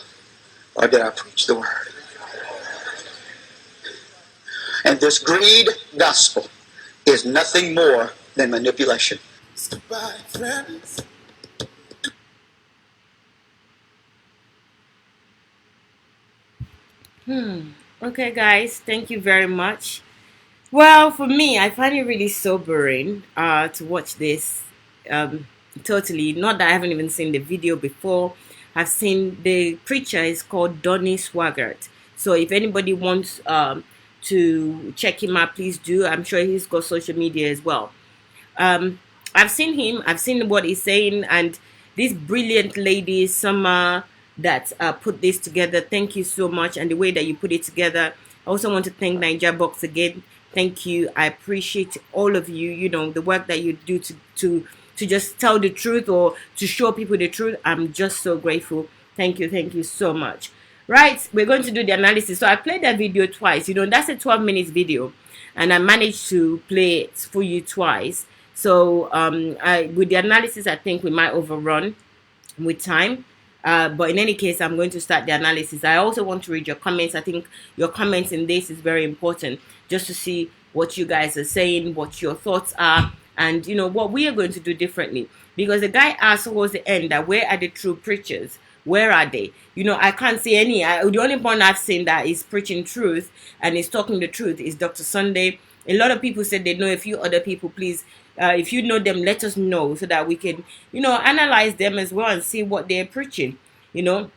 or did I preach the word? And this greed gospel is nothing more than manipulation. Goodbye, friends. Okay, guys, thank you very much. Well, for me, I find it really sobering to watch this. Um, totally. Not that I haven't even seen the video before. I've seen the preacher is called Donny Swaggart. So if anybody wants to check him out, please do. I'm sure he's got social media as well. I've seen him, I've seen what he's saying, and this brilliant lady, Summer, that put this together. Thank you so much, and the way that you put it together. I also want to thank Niger Box again. Thank you. I appreciate all of you. You know, the work that you do to just tell the truth or to show people the truth. I'm just so grateful. Thank you so much. Right, we're going to do the analysis. So I played that video twice. You know, that's a 12 minutes video, and I managed to play it for you twice. So with the analysis, I think we might overrun with time. But in any case, I'm going to start the analysis. I also want to read your comments. I think your comments in this is very important, just to see what you guys are saying, what your thoughts are, and you know what we are going to do differently. Because the guy asked towards the end that where are the true preachers? Where are they? You know, I can't see any. The only one I've seen that is preaching truth and is talking the truth is Dr. Sunday. A lot of people said they know a few other people. Please, if you know them, let us know so that we can, you know, analyze them as well and see what they're preaching. You know,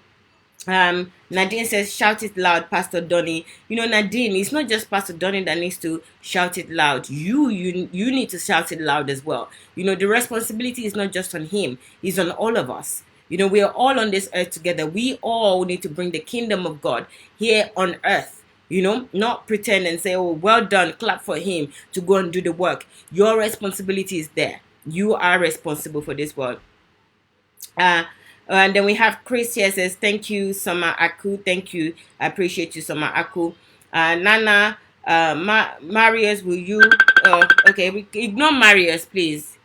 Nadine says, shout it loud, Pastor Donny. You know, Nadine, it's not just Pastor Donny that needs to shout it loud. You need to shout it loud as well. You know, the responsibility is not just on him, it's on all of us. You know, we are all on this earth together. We all need to bring the kingdom of God here on earth. You know, not pretend and say, oh, well done, clap for him to go and do the work. Your responsibility is there. You are responsible for this world. And then we have Chris here says, thank you, Sama Aku. Thank you. I appreciate you, Sama Aku. Nana, Marius, will you? Okay, ignore Marius, please.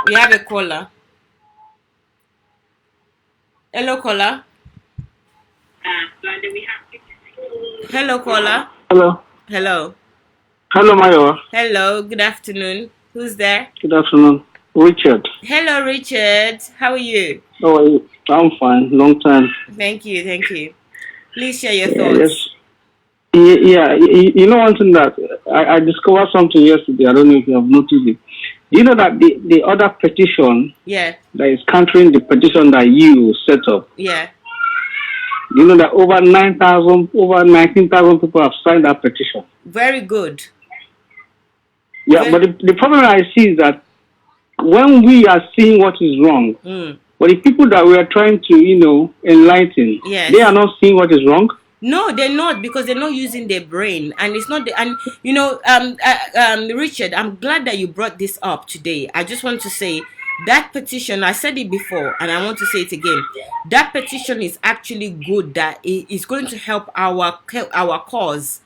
We have a caller. Hello, caller. Hello, caller. Hello. Hello. Hello, Mayowa. Hello. Good afternoon. Who's there? Good afternoon. Richard. Hello, Richard. How are you? Oh, I'm fine. Long time. Thank you. Please share your thoughts. Yes. Yeah. You know one thing that I discovered something yesterday. I don't know if you have noticed it. You know that the other petition that is countering the petition that you set up. Yeah. You know that over 19,000 people have signed that petition. Very good. Yeah, but the problem I see is that when we are seeing what is wrong, but the people that we are trying to, you know, enlighten, they are not seeing what is wrong. No, they're not, because they're not using their brain, and it's not. And you know, Richard, I'm glad that you brought this up today. I just want to say that petition. I said it before, and I want to say it again. That petition is actually good. That it is going to help our cause,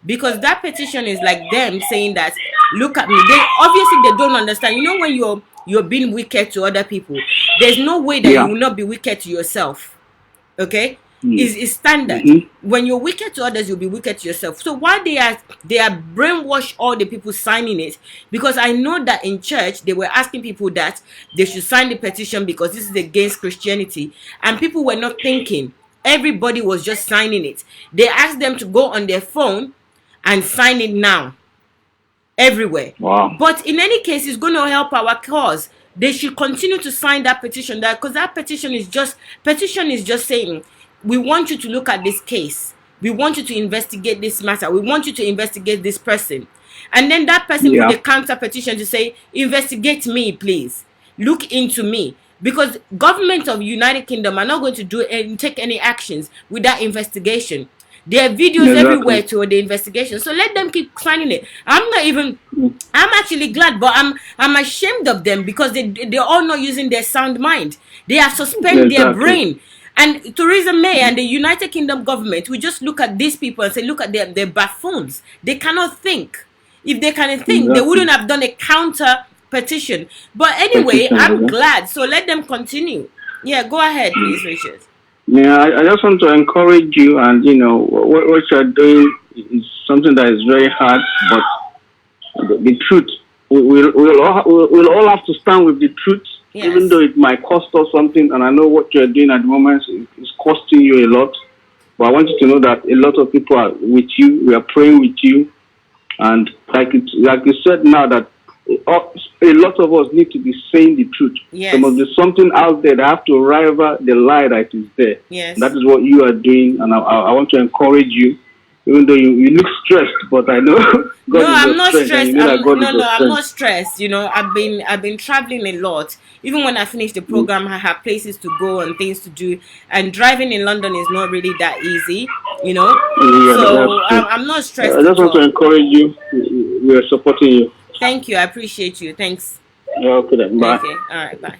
because that petition is like them saying that, look at me. They don't understand. You know, when you're being wicked to other people, there's no way that you will not be wicked to yourself. Okay. Is standard. When you're wicked to others, you'll be wicked to yourself. So why they are brainwashed all the people signing it, because I know that in church they were asking people that they should sign the petition because this is against Christianity, and people were not thinking. Everybody was just signing it. They asked them to go on their phone and sign it now everywhere. Wow. But in any case, it's going to help our cause. They should continue to sign that petition, because that petition is just saying, we want you to look at this case. We want you to investigate this matter. We want you to investigate this person. And then that person put a counter petition to say, investigate me, please. Look into me. Because government of United Kingdom are not going to take any actions with that investigation. There are videos everywhere Exactly. to the investigation. So let them keep signing it. I'm actually glad, but I'm ashamed of them because they're all not using their sound mind. They have suspended their Exactly. brain. And Theresa May and the United Kingdom government, we just look at these people and say, look at them, they're buffoons. They cannot think. If they can think, they Exactly. wouldn't have done a counter petition. But anyway, Petition. I'm Okay. glad. So let them continue. Yeah, go ahead, please, Richard. Yeah, I just want to encourage you, and what you're doing is something that is very hard, but the truth, we'll all have to stand with the truth, even Yes. though it might cost us something. And I know what you're doing at the moment is costing you a lot, but I want you to know that a lot of people are with you. We are praying with you, and like you said now that a lot of us need to be saying the truth. There must Yes. be something out there that have to rival the lie that is there. And that Yes. is what you are doing, and I want to encourage you. Even though you look stressed, but I know No, God is I'm your not strength, and you stressed. know that God is your I'm strength. not stressed. I've been traveling a lot. Even when I finish the Mm. program, I have places to go and things to do. And driving in London is not really that easy, you know. Yeah, that's So true. I'm not I stressed just at want to all. encourage you. We are supporting you. Thank you. I appreciate you. Thanks. Yeah, okay then. Bye. Okay. All right. Bye.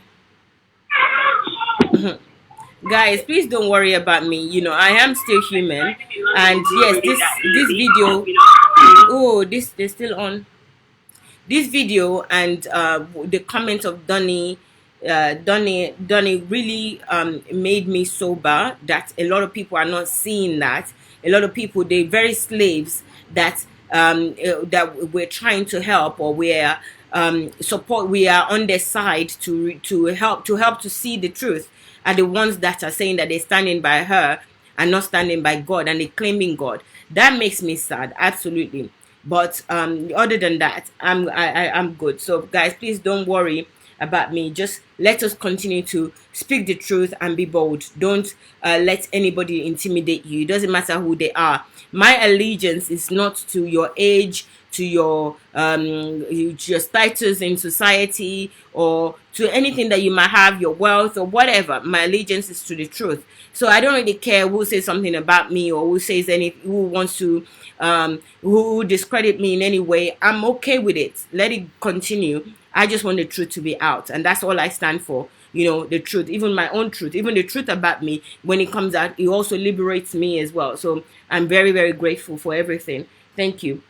Guys, please don't worry about me. I am still human. And yes, this video. Oh, this they're still on. This video and the comment of Donny really made me sober that a lot of people are not seeing that. A lot of people, they're very slaves that we're trying to help, or we're support, we are on their side to help to see the truth, are the ones that are saying that they're standing by her and not standing by God, and they're claiming God. That makes me sad, absolutely. But other than that, I'm good. So guys, please don't worry about me. Just let us continue to speak the truth and be bold. Don't let anybody intimidate you. It doesn't matter who they are. My allegiance is not to your age, to your status in society, or to anything that you might have, your wealth or whatever. My allegiance is to the truth. So I don't really care who says something about me, or who wants to who discredit me in any way. I'm okay with it. Let it continue. I just want the truth to be out, and that's all I stand for. The truth, even my own truth, even the truth about me, when it comes out, it also liberates me as well. So I'm very, very grateful for everything. Thank you.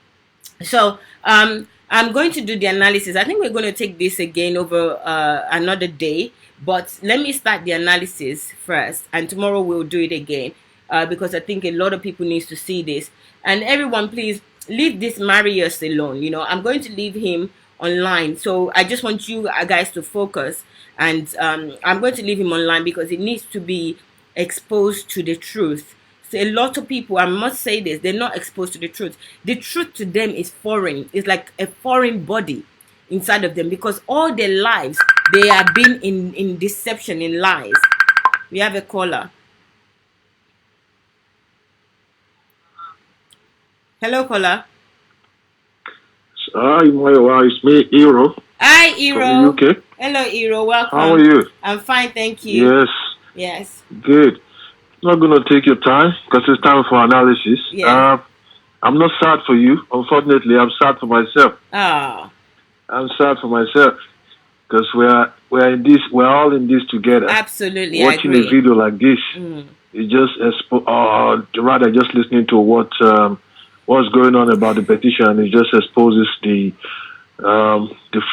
So I'm going to do the analysis. I think we're going to take this again over another day, but let me start the analysis first, and tomorrow we'll do it again, because I think a lot of people needs to see this. And everyone, please leave this Marius alone. I'm going to leave him online, so I just want you guys to focus. And I'm going to leave him online because it needs to be exposed to the truth. So a lot of people, I must say this, they're not exposed to the truth. The truth to them is foreign. It's like a foreign body inside of them, because all their lives they have been in deception, in lies. We have a caller. Hello, caller. Hi, Mayowa. It's me, Hero, Hi, from the Iro. UK. Hello, Iro. How are Welcome. you? I'm fine, thank you. Yes, Yes. good. Not going to take your time because it's time for analysis. Yes. I'm not sad for you. Unfortunately, I'm sad for myself. Ah. I'm sad for myself because we're all in this together. Absolutely, I Watching a agree. video like this, Mm. it just rather just listening to what's going on about the petition. It just exposes the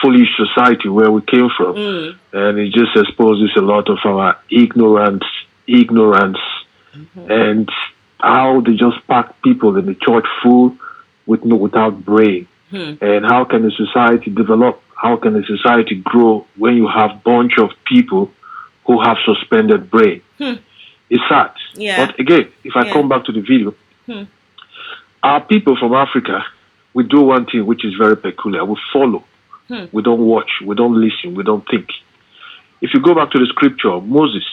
foolish society where we came from, Mm. and it just exposes a lot of our ignorance, and how they just pack people in the church full without brain. Hmm. And how can a society develop? How can a society grow when you have bunch of people who have suspended brain? Hmm. It's sad. Yeah. But again, if I Yeah. come back to the video, Hmm. our people from Africa, we do one thing which is very peculiar. We follow. Hmm. We don't watch. We don't listen. We don't think. If you go back to the scripture, Moses,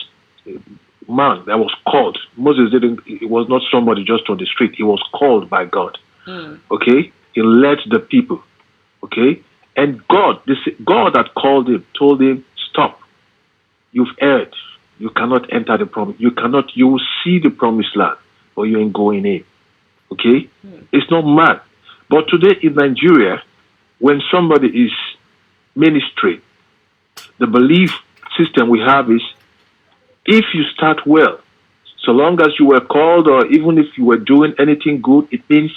man that was called. Moses didn't. It was not somebody just on the street. He was called by God. Hmm. Okay, he led the people. Okay, and God that called him told him, "Stop. You've erred. You cannot enter the promise. You cannot. You will see the promised land, but you ain't going in." Okay? It's not mad. But today in Nigeria, when somebody is ministry, the belief system we have is if you start well, so long as you were called or even if you were doing anything good, it means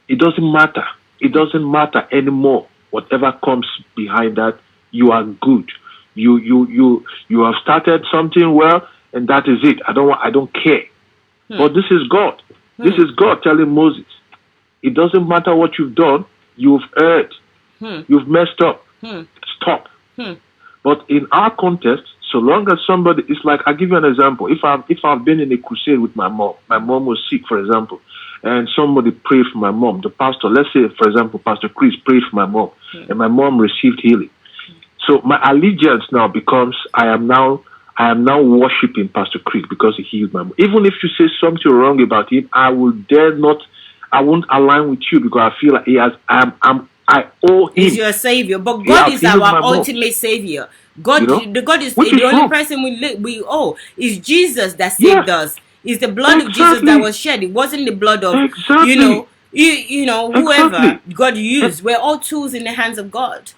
it doesn't matter. It doesn't matter anymore. Whatever comes behind that, you are good. You have started something well, and that is it. I don't care. But this is God. This is God telling Moses, it doesn't matter what you've done, you've erred. You've messed up. Stop. But in our context, so long as somebody, it's like, I'll give you an example. If I've been in a crusade with my mom was sick, for example, and somebody prayed for my mom, the pastor, let's say, for example, Pastor Chris prayed for my mom, and my mom received healing. So my allegiance now becomes, I am now worshiping Pastor Chris because he healed my mom. Even if you say something wrong about him, I won't align with you because I feel like I owe him. He's your savior, but God is our ultimate savior. God, God is the only person we owe. It's Jesus that saved us. It's the blood of Jesus that was shed. It wasn't the blood of whoever God used. We're all tools in the hands of God.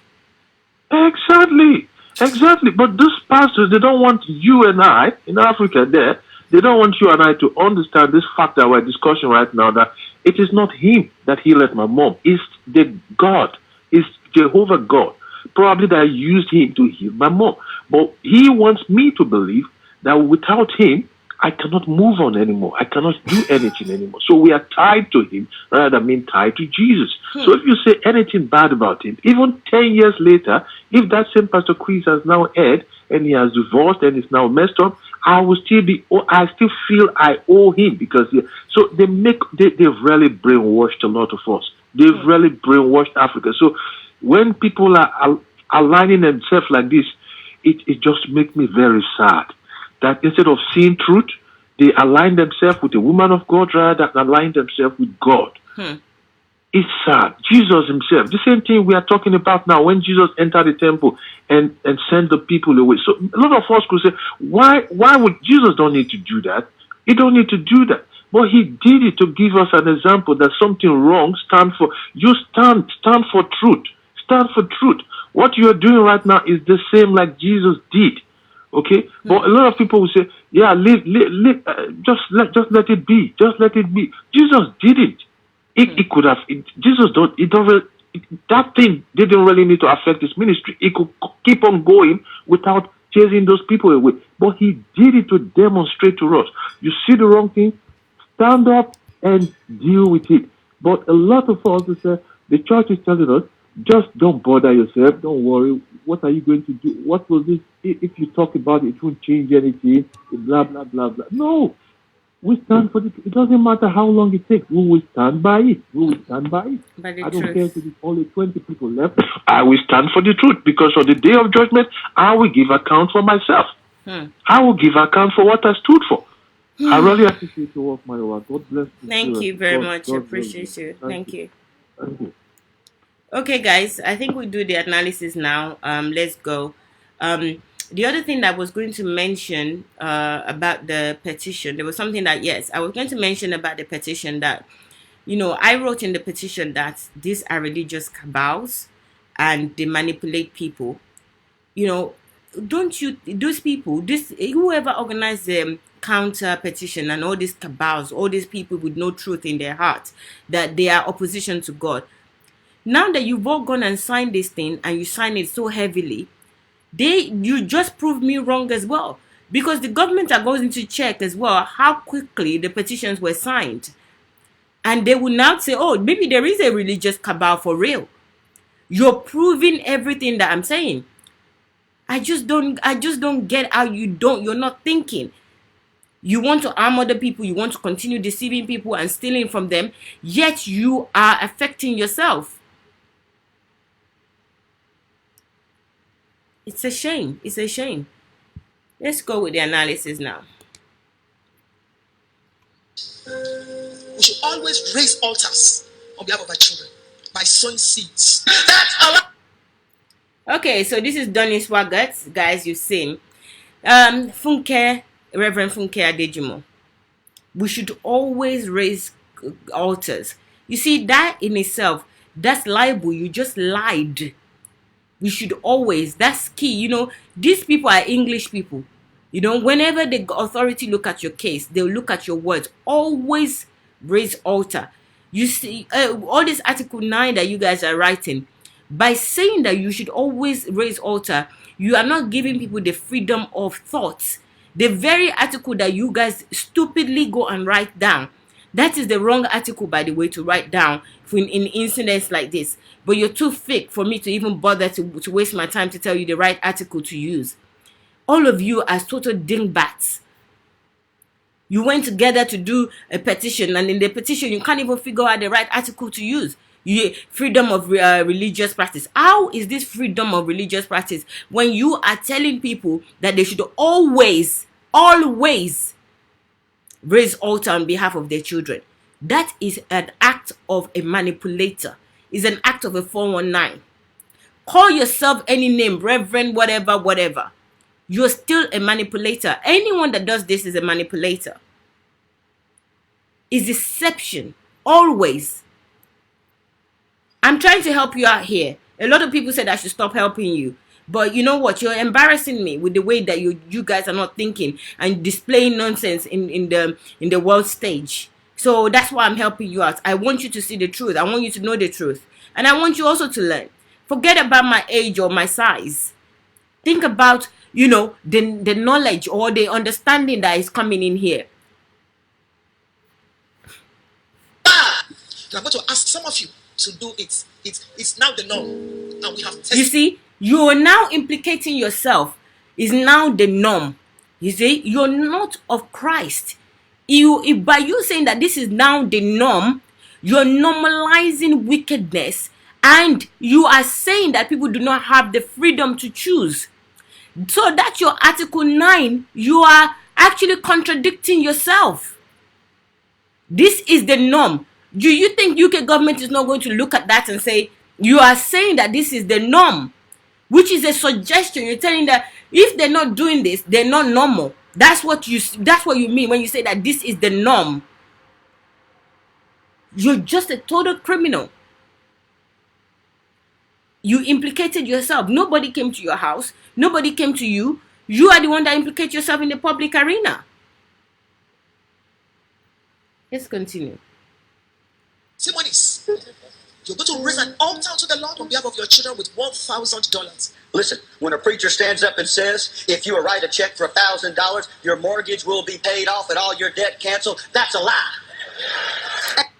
Exactly. But these pastors, they don't want you and I in Africa there. They don't want you and I to understand this fact that we're discussing right now, that it is not him that healed my mom. It's the God. It's Jehovah God. Probably that used him to heal my mom. But he wants me to believe that without him, I cannot move on anymore. I cannot do anything anymore. So we are tied to him rather than being tied to Jesus. So if you say anything bad about him, even 10 years later, if that same Pastor Chris has now erred and he has divorced and is now messed up, I still feel I owe him because so they've really brainwashed a lot of us. They've really brainwashed Africa. So when people are aligning themselves like this, it just makes me very sad that instead of seeing truth, they align themselves with a woman of God rather than align themselves with God. It's sad. Jesus himself, the same thing we are talking about now, when Jesus entered the temple and sent the people away. So a lot of us could say, why would Jesus don't need to do that? He don't need to do that. But he did it to give us an example that something wrong, stand for truth. Stand for truth. What you are doing right now is the same like Jesus did. Okay? But a lot of people will say, yeah, just let it be. Just let it be. Jesus did it. It could have, that thing didn't really need to affect his ministry. He could keep on going without chasing those people away. But he did it to demonstrate to us. You see the wrong thing, stand up and deal with it. But a lot of us, the church is telling us, just don't bother yourself, don't worry. What are you going to do? What will this, if you talk about it, it won't change anything, blah, blah, blah, blah. No. We stand for it. It doesn't matter how long it takes. We will stand by it. I don't care if there's only 20 people left. I will stand for the truth because on the day of judgment, I will give account for myself. I will give account for what I stood for. I really appreciate your work, Mayowa. God bless you. Thank you very much. I appreciate you. Thank you. Okay, guys, I think we do the analysis now. Let's go. The other thing that I was going to mention about the petition, there was something that, yes, I was going to mention about the petition that, I wrote in the petition that these are religious cabals and they manipulate people. Those people, whoever organized the counter petition and all these cabals, all these people with no truth in their heart, that they are opposition to God. Now that you've all gone and signed this thing and you sign it so heavily, you just proved me wrong as well, because the government are going to check as well how quickly the petitions were signed, and they will now say, oh, maybe there is a religious cabal for real. You're proving everything that I'm saying. I just don't get how you're not thinking. You want to arm other people, you want to continue deceiving people and stealing from them, yet you are affecting yourself. It's a shame. It's a shame. Let's go with the analysis now. We should always raise altars on behalf of our children by sowing seeds. That's allowed. Okay, so this is Donny Swaggart. Guys, you've seen. Funke, Reverend Funke Adejumo. We should always raise altars. You see, that in itself, that's liable. You just lied. We should always, that's key. These people are English people. Whenever the authority look at your case, they'll look at your words. Always raise altar. You see, all this Article 9 that you guys are writing, by saying that you should always raise altar, you are not giving people the freedom of thoughts. The very article that you guys stupidly go and write down, that is the wrong article, by the way, to write down in incidents like this. But you're too fake for me to even bother to waste my time to tell you the right article to use. All of you are total dingbats. You went together to do a petition, and in the petition, you can't even figure out the right article to use. Freedom of religious practice. How is this freedom of religious practice when you are telling people that they should always raise altar on behalf of their children? That is an act of a manipulator. It's an act of a 419. Call yourself any name, reverend, whatever. You're still a manipulator. Anyone that does this is a manipulator. It's deception. Always. I'm trying to help you out here. A lot of people said I should stop helping you. But you know what? You're embarrassing me with the way that you guys are not thinking and displaying nonsense in the world stage. So that's why I'm helping you out. I want you to see the truth. I want you to know the truth. And I want you also to learn. Forget about my age or my size. Think about, the knowledge or the understanding that is coming in here. I'm going to ask some of you to do it. It's now the norm. Now we have tested. You see, you are now implicating yourself. Is now the norm. You see, you're not of Christ. By you saying that this is now the norm, you're normalizing wickedness, and you are saying that people do not have the freedom to choose. So that's your Article 9. You are actually contradicting yourself. This is the norm. Do you think UK government is not going to look at that and say, you are saying that this is the norm, which is a suggestion. You're telling that if they're not doing this, they're not normal. That's what you mean when you say that this is the norm. You're just a total criminal. You implicated yourself. Nobody came to your house. Nobody came to you. You are the one that implicates yourself in the public arena. Let's continue. Testimonies. You're going to raise an altar to the Lord on behalf of your children with $1,000. Listen, when a preacher stands up and says, if you write a check for $1,000, your mortgage will be paid off and all your debt canceled, that's a lie.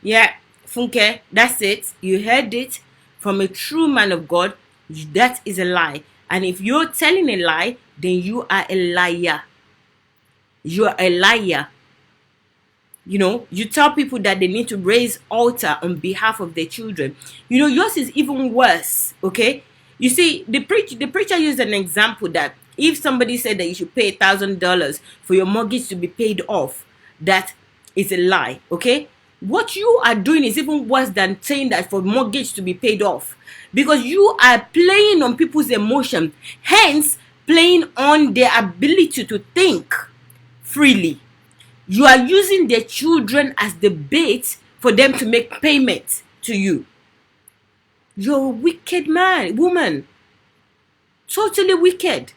Yeah, Funke, that's it. You heard it from a true man of God. That is a lie. And if you're telling a lie, then you are a liar. You are a liar. You tell people that they need to raise altar on behalf of their children. Yours is even worse, okay? You see, the preacher used an example that if somebody said that you should pay $1,000 for your mortgage to be paid off, that is a lie, okay? What you are doing is even worse than saying that for mortgage to be paid off, because you are playing on people's emotion, hence playing on their ability to think freely. You are using their children as the bait for them to make payment to you. You're a wicked woman. Totally wicked.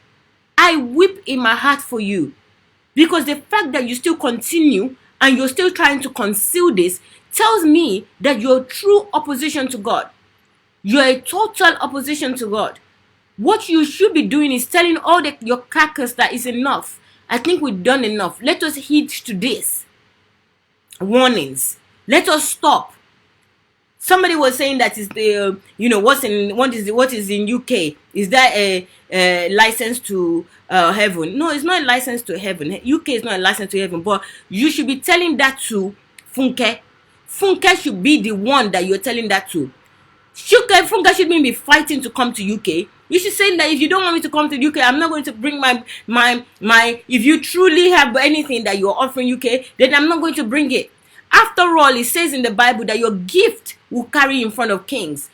I weep in my heart for you. Because the fact that you still continue and you're still trying to conceal this tells me that you're true opposition to God. You're a total opposition to God. What you should be doing is telling all your carcass that is enough. I think we've done enough. Let us heed to this. Warnings. Let us stop. Somebody was saying that is the what is in UK? Is that a license to heaven? No, it's not a license to heaven. UK is not a license to heaven. But you should be telling that to Funke. Funke should be the one that you're telling that to. Funke shouldn't be fighting to come to UK. You should say that if you don't want me to come to UK, I'm not going to bring my if you truly have anything that you're offering UK, then I'm not going to bring it. After all, it says in the Bible that your gift will carry in front of kings.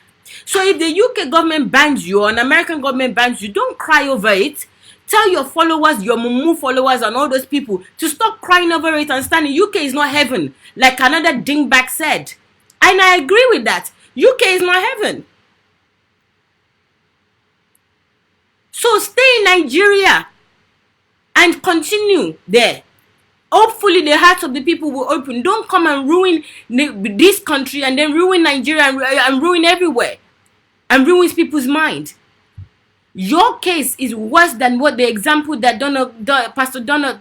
So if the UK government bans you or an American government bans you, don't cry over it. Tell your followers, your mumu followers and all those people to stop crying over it and standing. UK is not heaven, like another dingback said. And I agree with that. UK is not heaven. So stay in Nigeria and continue there. Hopefully the hearts of the people will open. Don't come and ruin this country and then ruin Nigeria and ruin everywhere and ruins people's mind. Your case is worse than what the example that Pastor Donald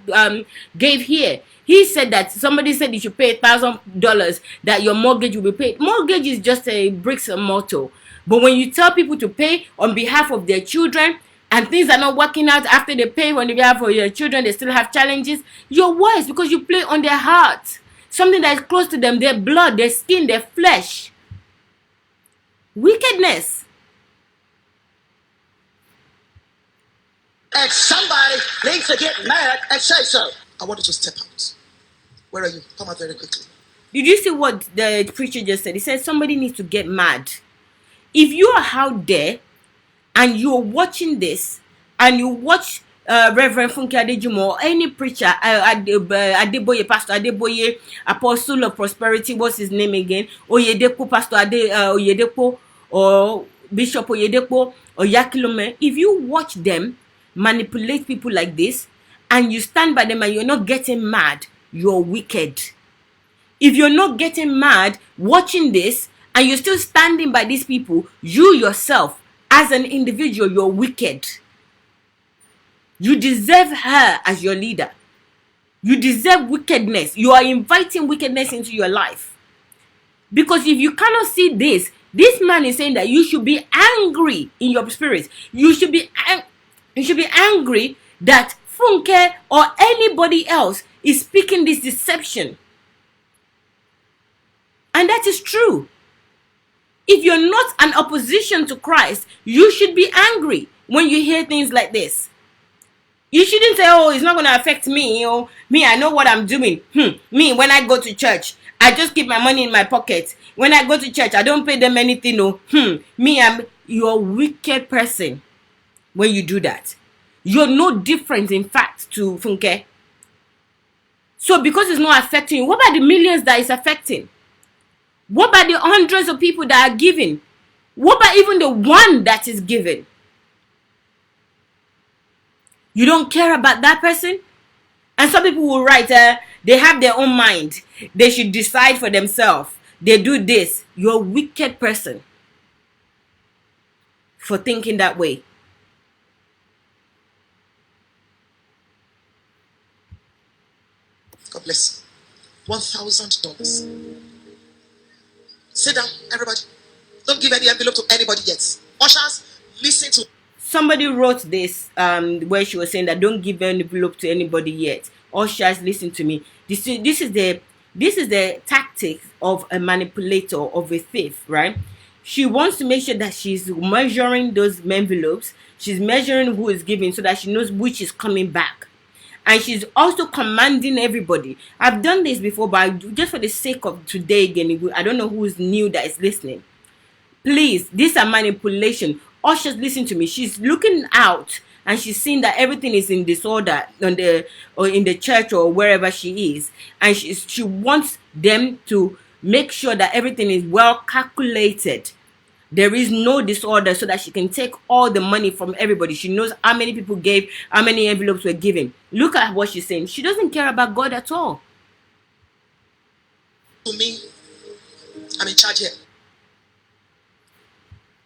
gave here. He said that somebody said you should pay $1,000 that your mortgage will be paid. Mortgage is just a bricks and mortar. But when you tell people to pay on behalf of their children and things are not working out after they pay on behalf of your children, they still have challenges, you're worse because you play on their heart. Something that is close to them, their blood, their skin, their flesh. Wickedness. And somebody needs to get mad and say so. I want you to step out. Where are you? Come out very quickly. Did you see what the preacher just said? He said somebody needs to get mad. If you are out there and you're watching this and you watch Reverend Funke Adejumo or any preacher, Adeboye, Pastor Adeboye, Apostle of Prosperity, what's his name again? Oyedepo, Pastor Oyedepo, or Bishop Oyedepo, or Yakilome, if you watch them manipulate people like this and you stand by them and you're not getting mad, you're wicked. If you're not getting mad watching this and you're still standing by these people, you yourself as an individual, you're wicked. You deserve her as your leader. You deserve wickedness. You are inviting wickedness into your life. Because if you cannot see this man is saying that you should be angry in your spirit. You should be angry that Funke or anybody else is speaking this deception. And that is true. If you're not an opposition to Christ, you should be angry when you hear things like this. You shouldn't say, oh, it's not going to affect me. Oh, me, I know what I'm doing. Me, when I go to church, I just keep my money in my pocket. When I go to church, I don't pay them anything. Oh, you're a wicked person when you do that. You're no different, in fact, to Funke. So because it's not affecting you, what about the millions that it's affecting? What about the hundreds of people that are giving? What about even the one that is giving? You don't care about that person? And some people will write, they have their own mind. They should decide for themselves. They do this. You're a wicked person for thinking that way. God bless you. $1,000. Sit down, everybody. Don't give any envelope to anybody yet. Ushers, listen to. Somebody wrote this where she was saying that don't give an envelope to anybody yet. Ushers, listen to me. This is the tactic of a manipulator, of a thief, right? She wants to make sure that she's measuring those envelopes. She's measuring who is giving so that she knows which is coming back. And she's also commanding everybody. I've done this before, but just for the sake of today again, I don't know who's new that is listening. Please, these are manipulation. Ushers, listen to me. She's looking out and she's seeing that everything is in disorder in the church or wherever she is. And she wants them to make sure that everything is well calculated. There is no disorder so that she can take all the money from everybody. She knows how many people gave, how many envelopes were given. Look at what she's saying. She doesn't care about God at all. To me, I'm in charge here.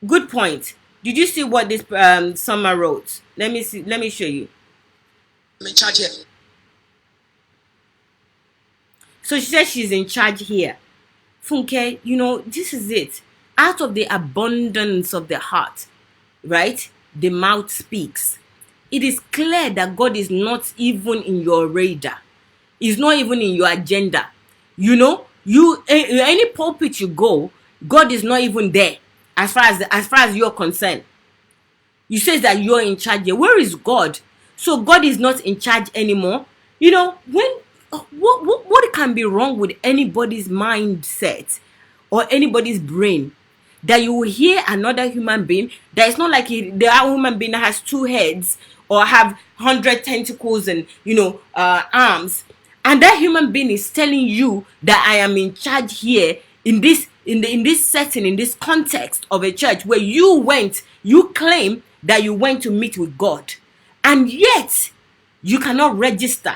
Good point. Did you see what this Summer wrote? Let me see. Let me show you. I'm in charge here. So she says she's in charge here. Funke, this is it. Out of the abundance of the heart, right? The mouth speaks. It is clear that God is not even in your radar. He's not even in your agenda. Any pulpit you go, God is not even there as far as you're concerned. You say that you're in charge here. Where is God? So God is not in charge anymore. What can be wrong with anybody's mindset or anybody's brain that you will hear another human being that is not like the human being that has 2 heads or have 100 tentacles and arms, and that human being is telling you that I am in charge here in this setting, in this context of a church where you claim that you went to meet with God, and yet you cannot register.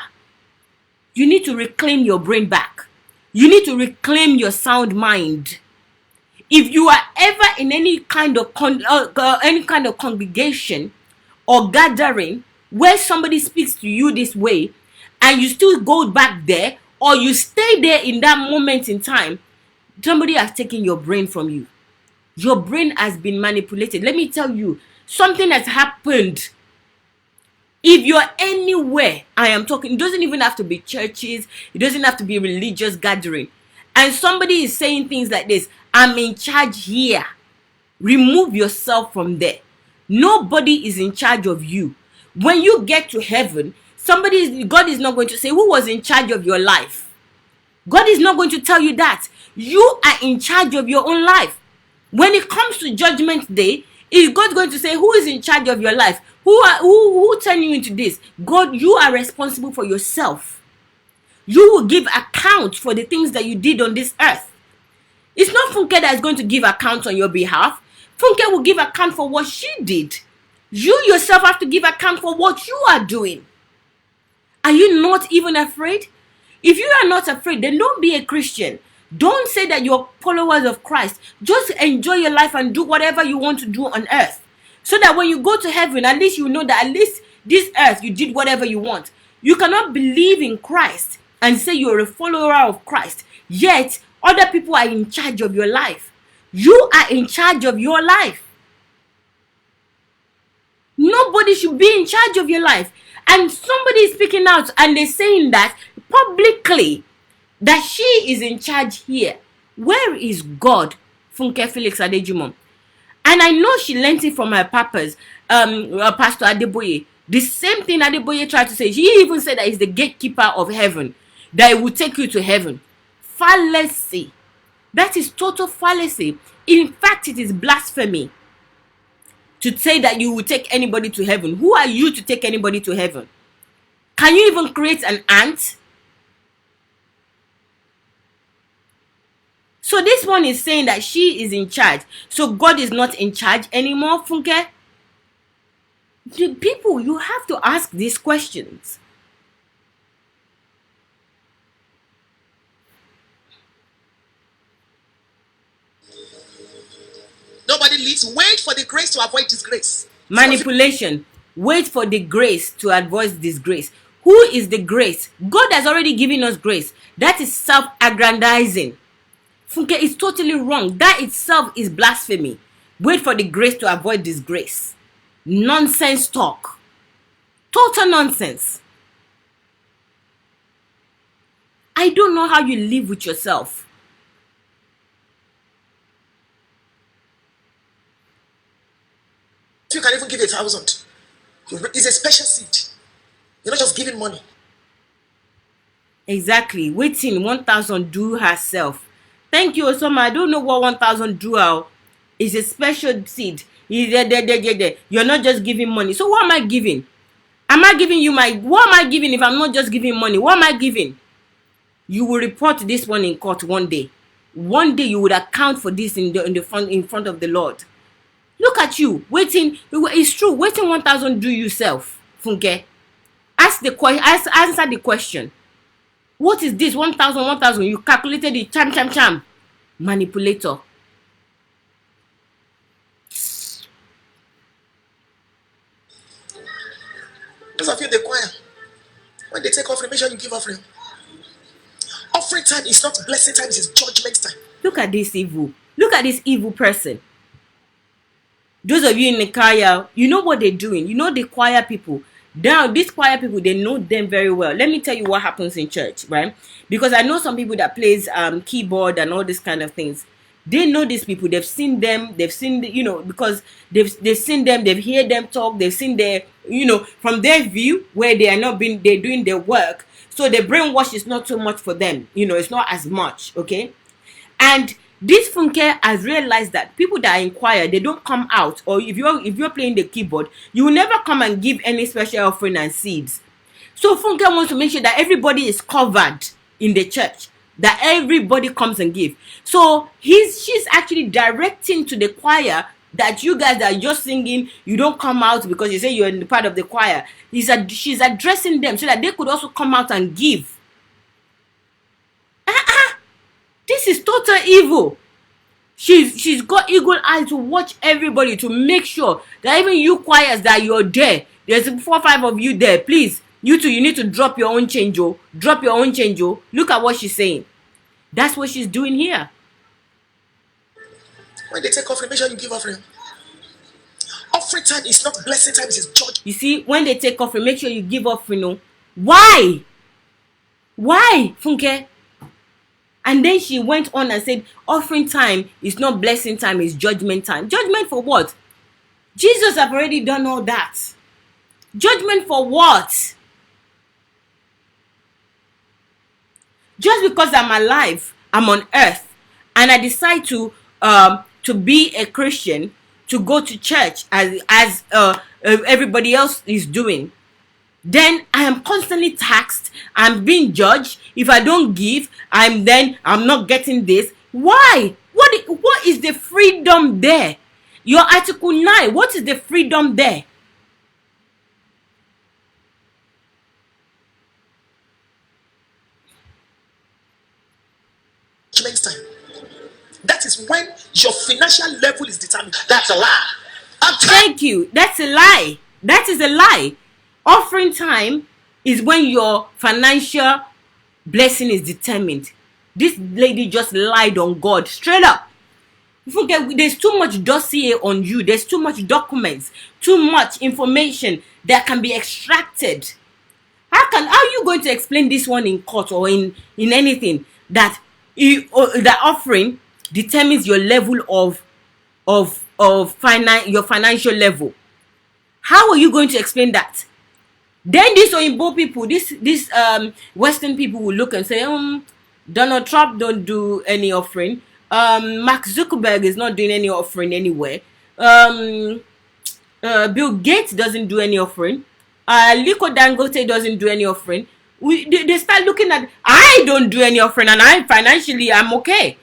You need to reclaim your brain back. You need to reclaim your sound mind. If you are ever in any kind of congregation or gathering where somebody speaks to you this way, and you still go back there, or you stay there in that moment in time, somebody has taken your brain from you. Your brain has been manipulated. Let me tell you, something has happened. If you're anywhere, I am talking, it doesn't even have to be churches, it doesn't have to be a religious gathering, and somebody is saying things like this, I'm in charge here. Remove yourself from there. Nobody is in charge of you. When you get to heaven, God is not going to say, who was in charge of your life? God is not going to tell you that. You are in charge of your own life. When it comes to judgment day, is God going to say, who is in charge of your life? Who turned you into this? God, you are responsible for yourself. You will give account for the things that you did on this earth. It's not Funke that is going to give account on your behalf. Funke will give account for what she did. You yourself have to give account for what you are doing. Are you not even afraid? If you are not afraid, then don't be a Christian. Don't say that you're followers of Christ. Just enjoy your life and do whatever you want to do on earth. So that when you go to heaven, at least you know that at least this earth, you did whatever you want. You cannot believe in Christ and say you're a follower of Christ, yet other people are in charge of your life. You are in charge of your life. Nobody should be in charge of your life. And somebody is speaking out and they're saying that publicly, that she is in charge here. Where is God? Funke Felix adejumo. And I know she learned it from her papas, Pastor Adeboye. The same thing Adeboye tried to say. She even said that he's the gatekeeper of heaven, that it will take you to heaven. Fallacy. That is total fallacy. In fact, it is blasphemy to say that you will take anybody to heaven. Who are you to take anybody to heaven? Can you even create an ant? So this one is saying that she is in charge. So God is not in charge anymore, Funke? People, you have to ask these questions. Nobody leads. Wait for the grace to avoid disgrace. Manipulation. Wait for the grace to avoid disgrace. Who is the grace? God has already given us grace. That is self-aggrandizing. Funke is totally wrong. That itself is blasphemy. Wait for the grace to avoid disgrace. Nonsense talk. Total nonsense. I don't know how you live with yourself. You can even give 1,000. It's a special seed. You're not just giving money. Exactly. Waiting 1,000 do herself. Thank you, Osama. I don't know what 1,000 do out. It's a special seed. You're not just giving money. So what am I giving? Am I giving you what am I giving if I'm not just giving money? What am I giving? You will report this one in court one day. One day you would account for this in front of the Lord. Look at you waiting. It's true. Waiting 1,000 do yourself, Funke. Answer the question. What is this? 1,000, 1,000. You calculated it. Cham. Manipulator. Those of you in the choir, when they take offering, make sure you give offering. Offering time is not blessing time, it's judgment time. Look at this evil. Look at this evil person. Those of you in the choir, you know what they're doing. You know the choir people. Now, these choir people, they know them very well. Let me tell you what happens in church, right? Because I know some people that plays keyboard and all these kind of things. They know these people. They've seen them. They've seen, because they've seen them. They've heard them talk. They've seen their, from their view where they're doing their work. So the brainwash is not so much for them. It's not as much, okay? And This funke has realized that people that inquire, they don't come out. Or if you're playing the keyboard, you will never come and give any special offering and seeds. So funke wants to make sure that everybody is covered in the church, that everybody comes and give. So she's actually directing to the choir that you guys that are just singing, you don't come out because you say you're in the part of the choir. She's addressing them so that they could also come out and give. This is total evil. She's got eagle eyes to watch everybody, to make sure that even you choirs that you're there, there's 4 or 5 of you there, please, you two, you need to drop your own change. Drop your own change. Look at what she's saying. That's what she's doing here. When they take offering, make sure you give offering. Offering time is not blessing time, it's judgment. You see, when they take offering, make sure you give offering. Why? Why, Funke? And then she went on and said, offering time is not blessing time, it's judgment time. Judgment for what? Jesus have already done all that. Judgment for what? Just because I'm alive, I'm on earth, and I decide to be a Christian, to go to church as everybody else is doing, then I am constantly taxed. I'm being judged. If I don't give, I'm not getting this. Why? What is the freedom there? Your Article 9, what is the freedom there? Time. That is when your financial level is determined. That's a lie. Thank you. That's a lie. That is a lie. Offering time is when your financial blessing is determined. This lady just lied on God straight up. There's too much dossier on you. There's too much documents, too much information that can be extracted. How are you going to explain this one in court or in anything that the offering determines your level of your financial level? How are you going to explain that? Then these Oyinbo people, this Western people will look and say, Donald Trump don't do any offering. Mark Zuckerberg is not doing any offering anywhere. Bill Gates doesn't do any offering. Liko Dangote doesn't do any offering. They start looking at, I don't do any offering and I'm okay.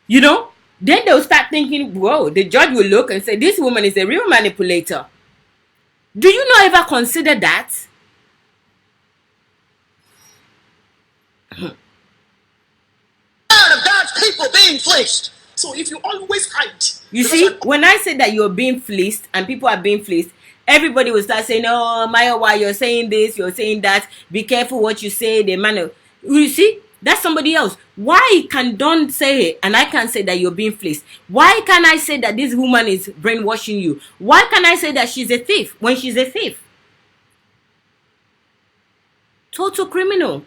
You know? Then they'll start thinking, whoa, the judge will look and say, this woman is a real manipulator. Do you not ever consider that? Of God's people being fleeced. So if you always hide. You see, when I say that you're being fleeced and people are being fleeced, everybody will start saying, oh, Mayowa, you're saying this, you're saying that. Be careful what you say. You see, that's somebody else. Why can Don say it and I can't say that you're being fleeced? Why can I say that this woman is brainwashing you? Why can I say that she's a thief when she's a thief? Total criminal.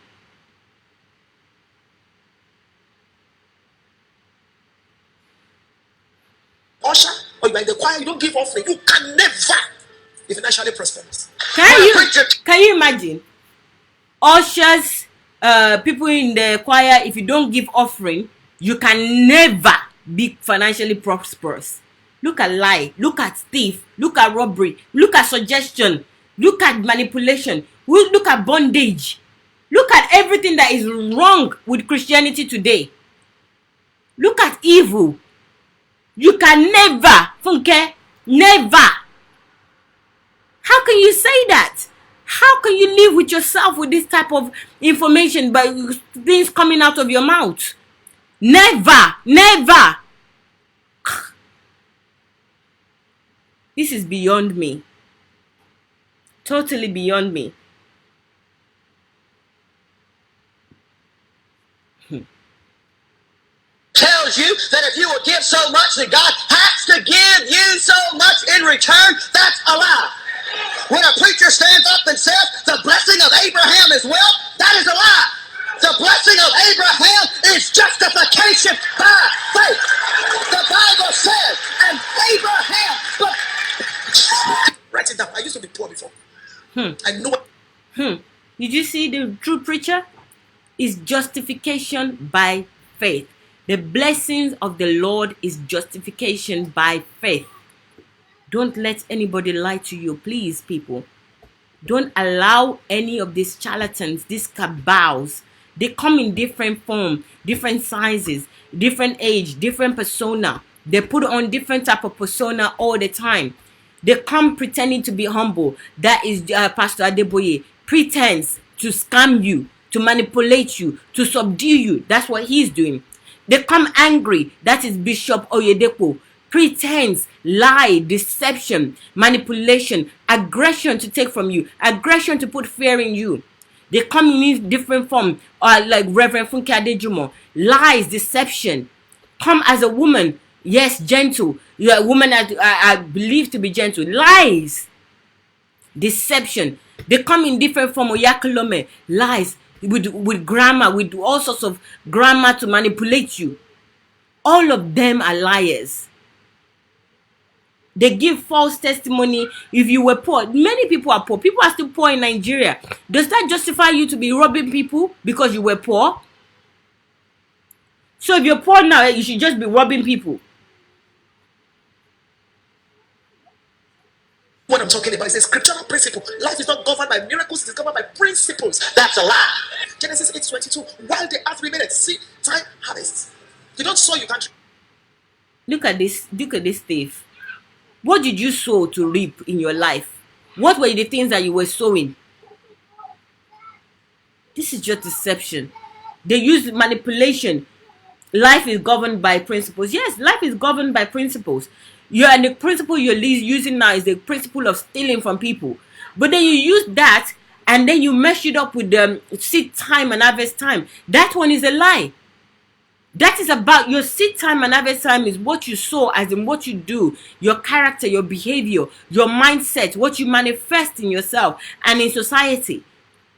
Usher, or you are in the choir, you don't give offering. You can never be financially prosperous. Can you imagine? Ushers, people in the choir, if you don't give offering, you can never be financially prosperous. Look at lie, look at thief, look at robbery, look at suggestion, look at manipulation, look at bondage, look at everything that is wrong with Christianity today. Look at evil. You can never, Funke, never. How can you say that? How can you live with yourself with this type of information, but things coming out of your mouth? Never, never. This is beyond me. Totally beyond me. Tells you that if you will give so much, that God has to give you so much in return. That's a lie. When a preacher stands up and says the blessing of Abraham is wealth, that is a lie. The blessing of Abraham is justification by faith. The Bible says, and Abraham, but write it down. I used to be poor before. I know. Did you see the true preacher? Is justification by faith. The blessings of the Lord is justification by faith. Don't let anybody lie to you, please, people. Don't allow any of these charlatans, these cabals. They come in different form, different sizes, different age, different persona. They put on different type of persona all the time. They come pretending to be humble. That is Pastor Adeboye. Pretense to scam you, to manipulate you, to subdue you. That's what he's doing. They come angry. That is Bishop Oyedepo. Pretense, lie, deception, manipulation, aggression to take from you, aggression to put fear in you. They come in different form, like Reverend Funke Adejumo. Lies, deception. Come as a woman, yes, gentle. You're a woman I believe to be gentle. Lies, deception. They come in different form. Oyakolome, lies, with grammar, with all sorts of grammar to manipulate you. All of them are liars. They give false testimony. If you were poor, many people are poor. People are still poor in Nigeria. Does that justify you to be robbing people because you were poor? So if you're poor now, you should just be robbing people. What I'm talking about is a scriptural principle. Life is not governed by miracles, it is governed by principles. That's a lie. Genesis 8:22. While the earth remained, seed time harvest. You don't sow, you can't. Look at this thief. What did you sow to reap in your life? What were the things that you were sowing? This is just deception. They use manipulation. Life is governed by principles. Yes, life is governed by principles. And the principle you're using now is the principle of stealing from people. But then you use that and then you mesh it up with the seed time and harvest time. That one is a lie. That is about your seed time and harvest time is what you sow, as in what you do, your character, your behavior, your mindset, what you manifest in yourself and in society.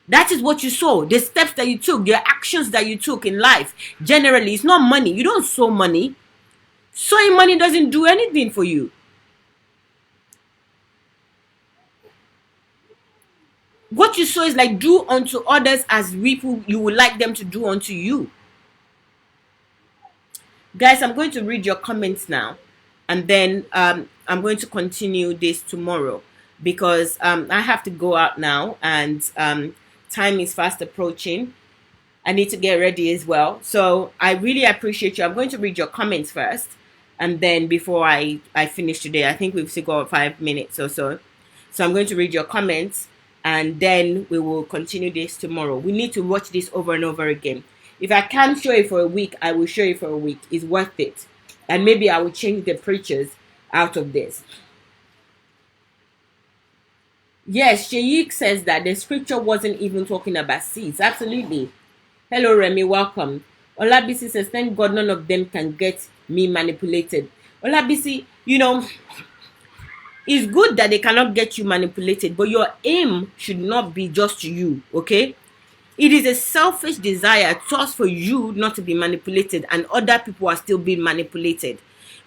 That is what you sow. The steps that you took, your actions that you took in life. Generally, it's not money. You don't sow money. Sowing money doesn't do anything for you. What you sow is like do unto others as people you would like them to do unto you. Guys, I'm going to read your comments now, and then I'm going to continue this tomorrow because I have to go out now, and time is fast approaching. I need to get ready as well. So I really appreciate you. I'm going to read your comments first, and then before I finish today, I think we've still got 5 minutes or so. So I'm going to read your comments, and then we will continue this tomorrow. We need to watch this over and over again. If I can't show it for a week, I will show it for a week. It's worth it. And maybe I will change the preachers out of this. Yes, Sheikh says that the scripture wasn't even talking about seeds. Absolutely. Hello, Remy. Welcome. Olabisi says, thank God none of them can get me manipulated. Olabisi, it's good that they cannot get you manipulated, but your aim should not be just you, okay? It is a selfish desire just for you not to be manipulated, and other people are still being manipulated.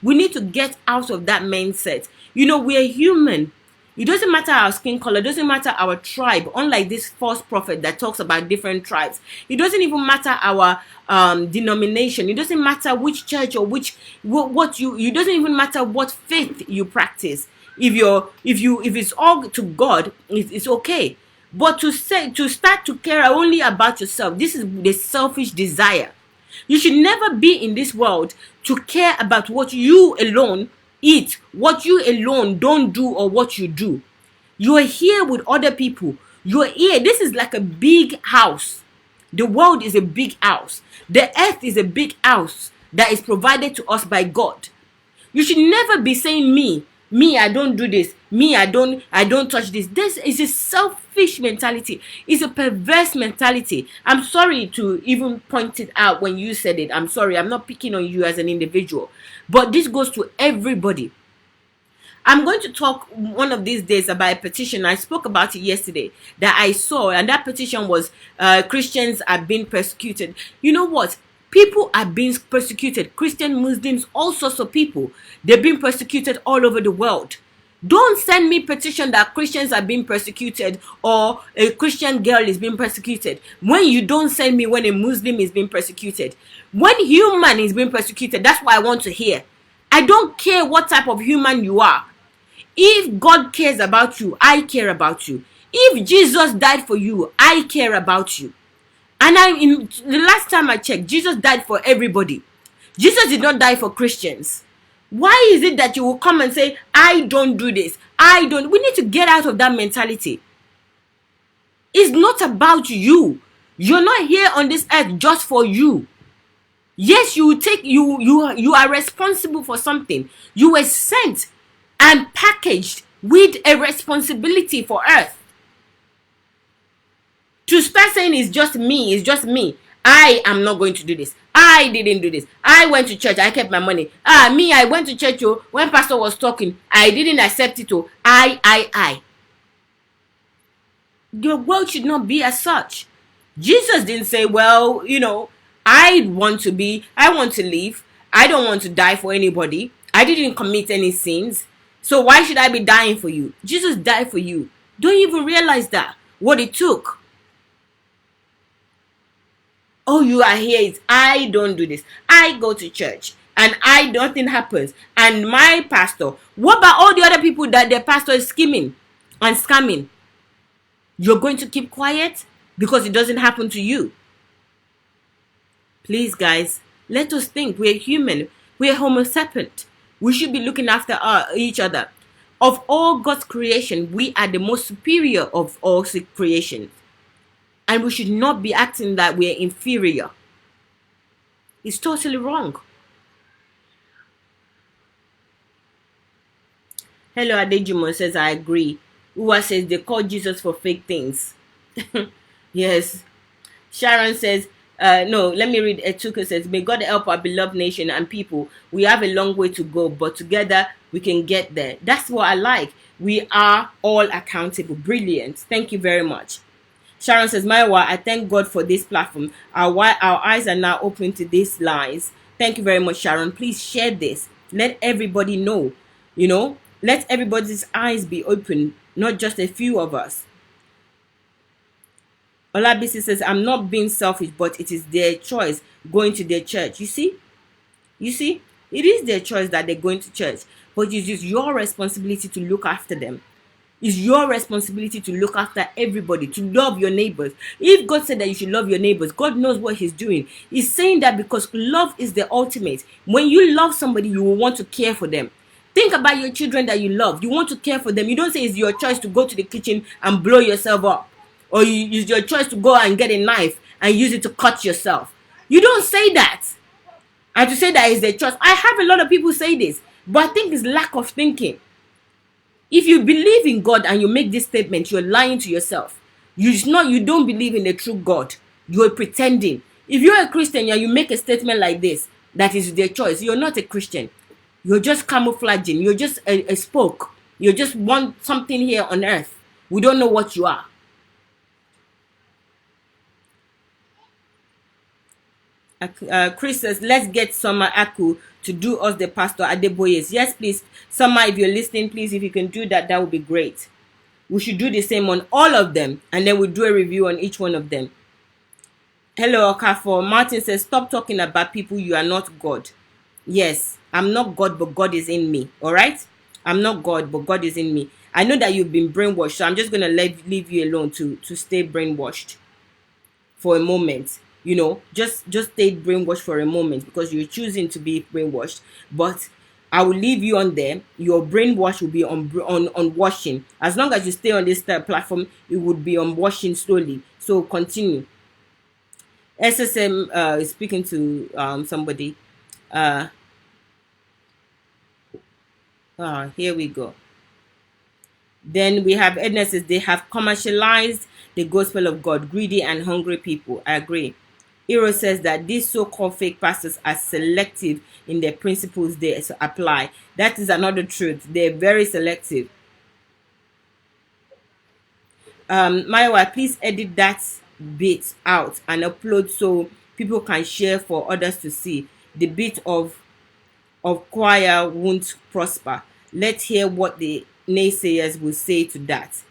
We need to get out of that mindset. We are human. It doesn't matter our skin color, it doesn't matter our tribe, unlike this false prophet that talks about different tribes. It doesn't even matter our denomination. It doesn't matter which church or it doesn't even matter what faith you practice. If it's all to God, it's okay. But to start to care only about yourself, this is the selfish desire. You should never be in this world to care about what you alone eat, what you alone don't do, or what you do. You are here with other people. You are here. This is like a big house. The world is a big house. The earth is a big house that is provided to us by God. You should never be saying me, I don't do this. Me, I don't touch this. This is a selfish mentality. It's a perverse mentality. I'm sorry to even point it out when you said it. I'm sorry. I'm not picking on you as an individual. But this goes to everybody. I'm going to talk one of these days about a petition. I spoke about it yesterday that I saw. And that petition was Christians are being persecuted. You know what? People are being persecuted. Christian, Muslims, all sorts of people. They're being persecuted all over the world. Don't send me petition that Christians are being persecuted or a Christian girl is being persecuted. When you don't send me when a Muslim is being persecuted. When human is being persecuted, that's what I want to hear. I don't care what type of human you are. If God cares about you, I care about you. If Jesus died for you, I care about you. And in the last time I checked, Jesus died for everybody. Jesus did not die for Christians. Why is it that you will come and say, I don't do this? I don't. We need to get out of that mentality. It's not about you. You're not here on this earth just for you. Yes, you are responsible for something. You were sent and packaged with a responsibility for earth. To start saying it's just me. I am not going to do this. I didn't do this. I went to church. I kept my money. I went to church. Oh, when pastor was talking, I didn't accept it. Oh, I. Your world should not be as such. Jesus didn't say, well, I want to live. I don't want to die for anybody. I didn't commit any sins. So why should I be dying for you? Jesus died for you. Don't you even realize that? What it took. Oh, you are here. I don't do this. I go to church and nothing happens. And my pastor, what about all the other people that their pastor is scheming and scamming? You're going to keep quiet because it doesn't happen to you. Please, guys, let us think. We're human. We're Homo sapient. We should be looking after each other. Of all God's creation, we are the most superior of all creation. And we should not be acting that we're inferior. It's totally wrong. Hello, Adejumo says, I agree. Uwa says, they call Jesus for fake things. Yes. Sharon says, no, let me read. Etuka says, may God help our beloved nation and people. We have a long way to go, but together we can get there. That's what I like. We are all accountable. Brilliant. Thank you very much. Sharon says, Mayowa, I thank God for this platform. Our eyes are now open to these lies. Thank you very much, Sharon. Please share this. Let everybody know. Let everybody's eyes be open, not just a few of us. Olabisi says, I'm not being selfish, but it is their choice going to their church. You see? It is their choice that they're going to church, but it is your responsibility to look after them. It's your responsibility to look after everybody, to love your neighbors. If God said that you should love your neighbors, God knows what he's doing. He's saying that because love is the ultimate. When you love somebody, you will want to care for them. Think about your children that you love. You want to care for them. You don't say it's your choice to go to the kitchen and blow yourself up. Or it's your choice to go and get a knife and use it to cut yourself. You don't say that. And to say that is their choice. I have a lot of people say this, but I think it's lack of thinking. If you believe in God and you make this statement, you're lying to yourself. You don't believe in the true God. You're pretending. If you're a Christian and you make a statement like this, that is their choice, you're not a Christian. You're just camouflaging. You're just a spoke. You just want something here on earth. We don't know what you are. Chris says, let's get Summer Aku to do us the Pastor Adeboyes. Yes, please. Summer, if you're listening, please, if you can do that, that would be great. We should do the same on all of them, and then we'll do a review on each one of them. Hello, Okafor. Martin says, stop talking about people. You are not God. Yes, I'm not God, but God is in me. All right? I'm not God, but God is in me. I know that you've been brainwashed, so I'm just going to leave you alone to stay brainwashed for a moment. Just stay brainwashed for a moment because you're choosing to be brainwashed. But I will leave you on there. Your brainwash will be on washing. As long as you stay on this platform, it would be on washing slowly. So continue. SSM is speaking to somebody. Here we go. Then we have Edna says they have commercialized the gospel of God, greedy and hungry people. I agree. Hero says that these so-called fake pastors are selective in their principles they apply. That is another truth. They're very selective. Mayowa, please edit that bit out and upload so people can share for others to see. The bit of choir won't prosper. Let's hear what the naysayers will say to that.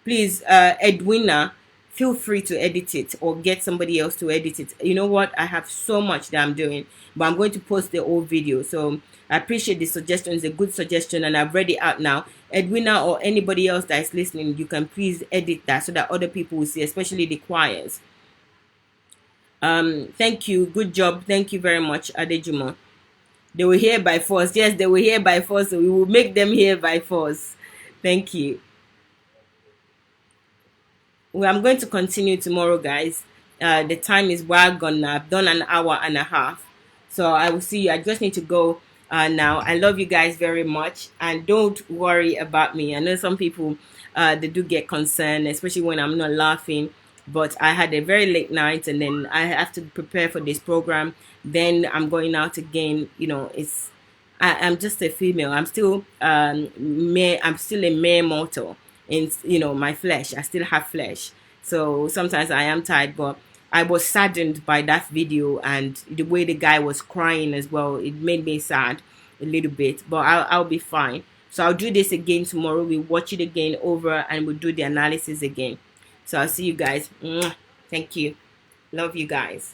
Please, Edwina, feel free to edit it or get somebody else to edit it. You know what? I have so much that I'm doing, but I'm going to post the whole video. So I appreciate the suggestion. It's a good suggestion, and I've read it out now. Edwina or anybody else that is listening, you can please edit that so that other people will see, especially the choirs. Thank you. Good job. Thank you very much, adejumo. They were here by force. Yes, they were here by force. So we will make them here by force. Thank you. Well, I'm going to continue tomorrow, guys. The time is well gone now. I've done an hour and a half. So I will see you. I just need to go now. I love you guys very much. And don't worry about me. I know some people, they do get concerned, especially when I'm not laughing. But I had a very late night, and then I have to prepare for this program. Then I'm going out again. You know, I'm just a female. I'm still I'm still a mere mortal in my flesh. I still have flesh. So sometimes I am tired, but I was saddened by that video and the way the guy was crying as well. It made me sad a little bit, but I'll be fine. So I'll do this again tomorrow. We'll watch it again over and we'll do the analysis again. So I'll see you guys. Thank you. Love you guys.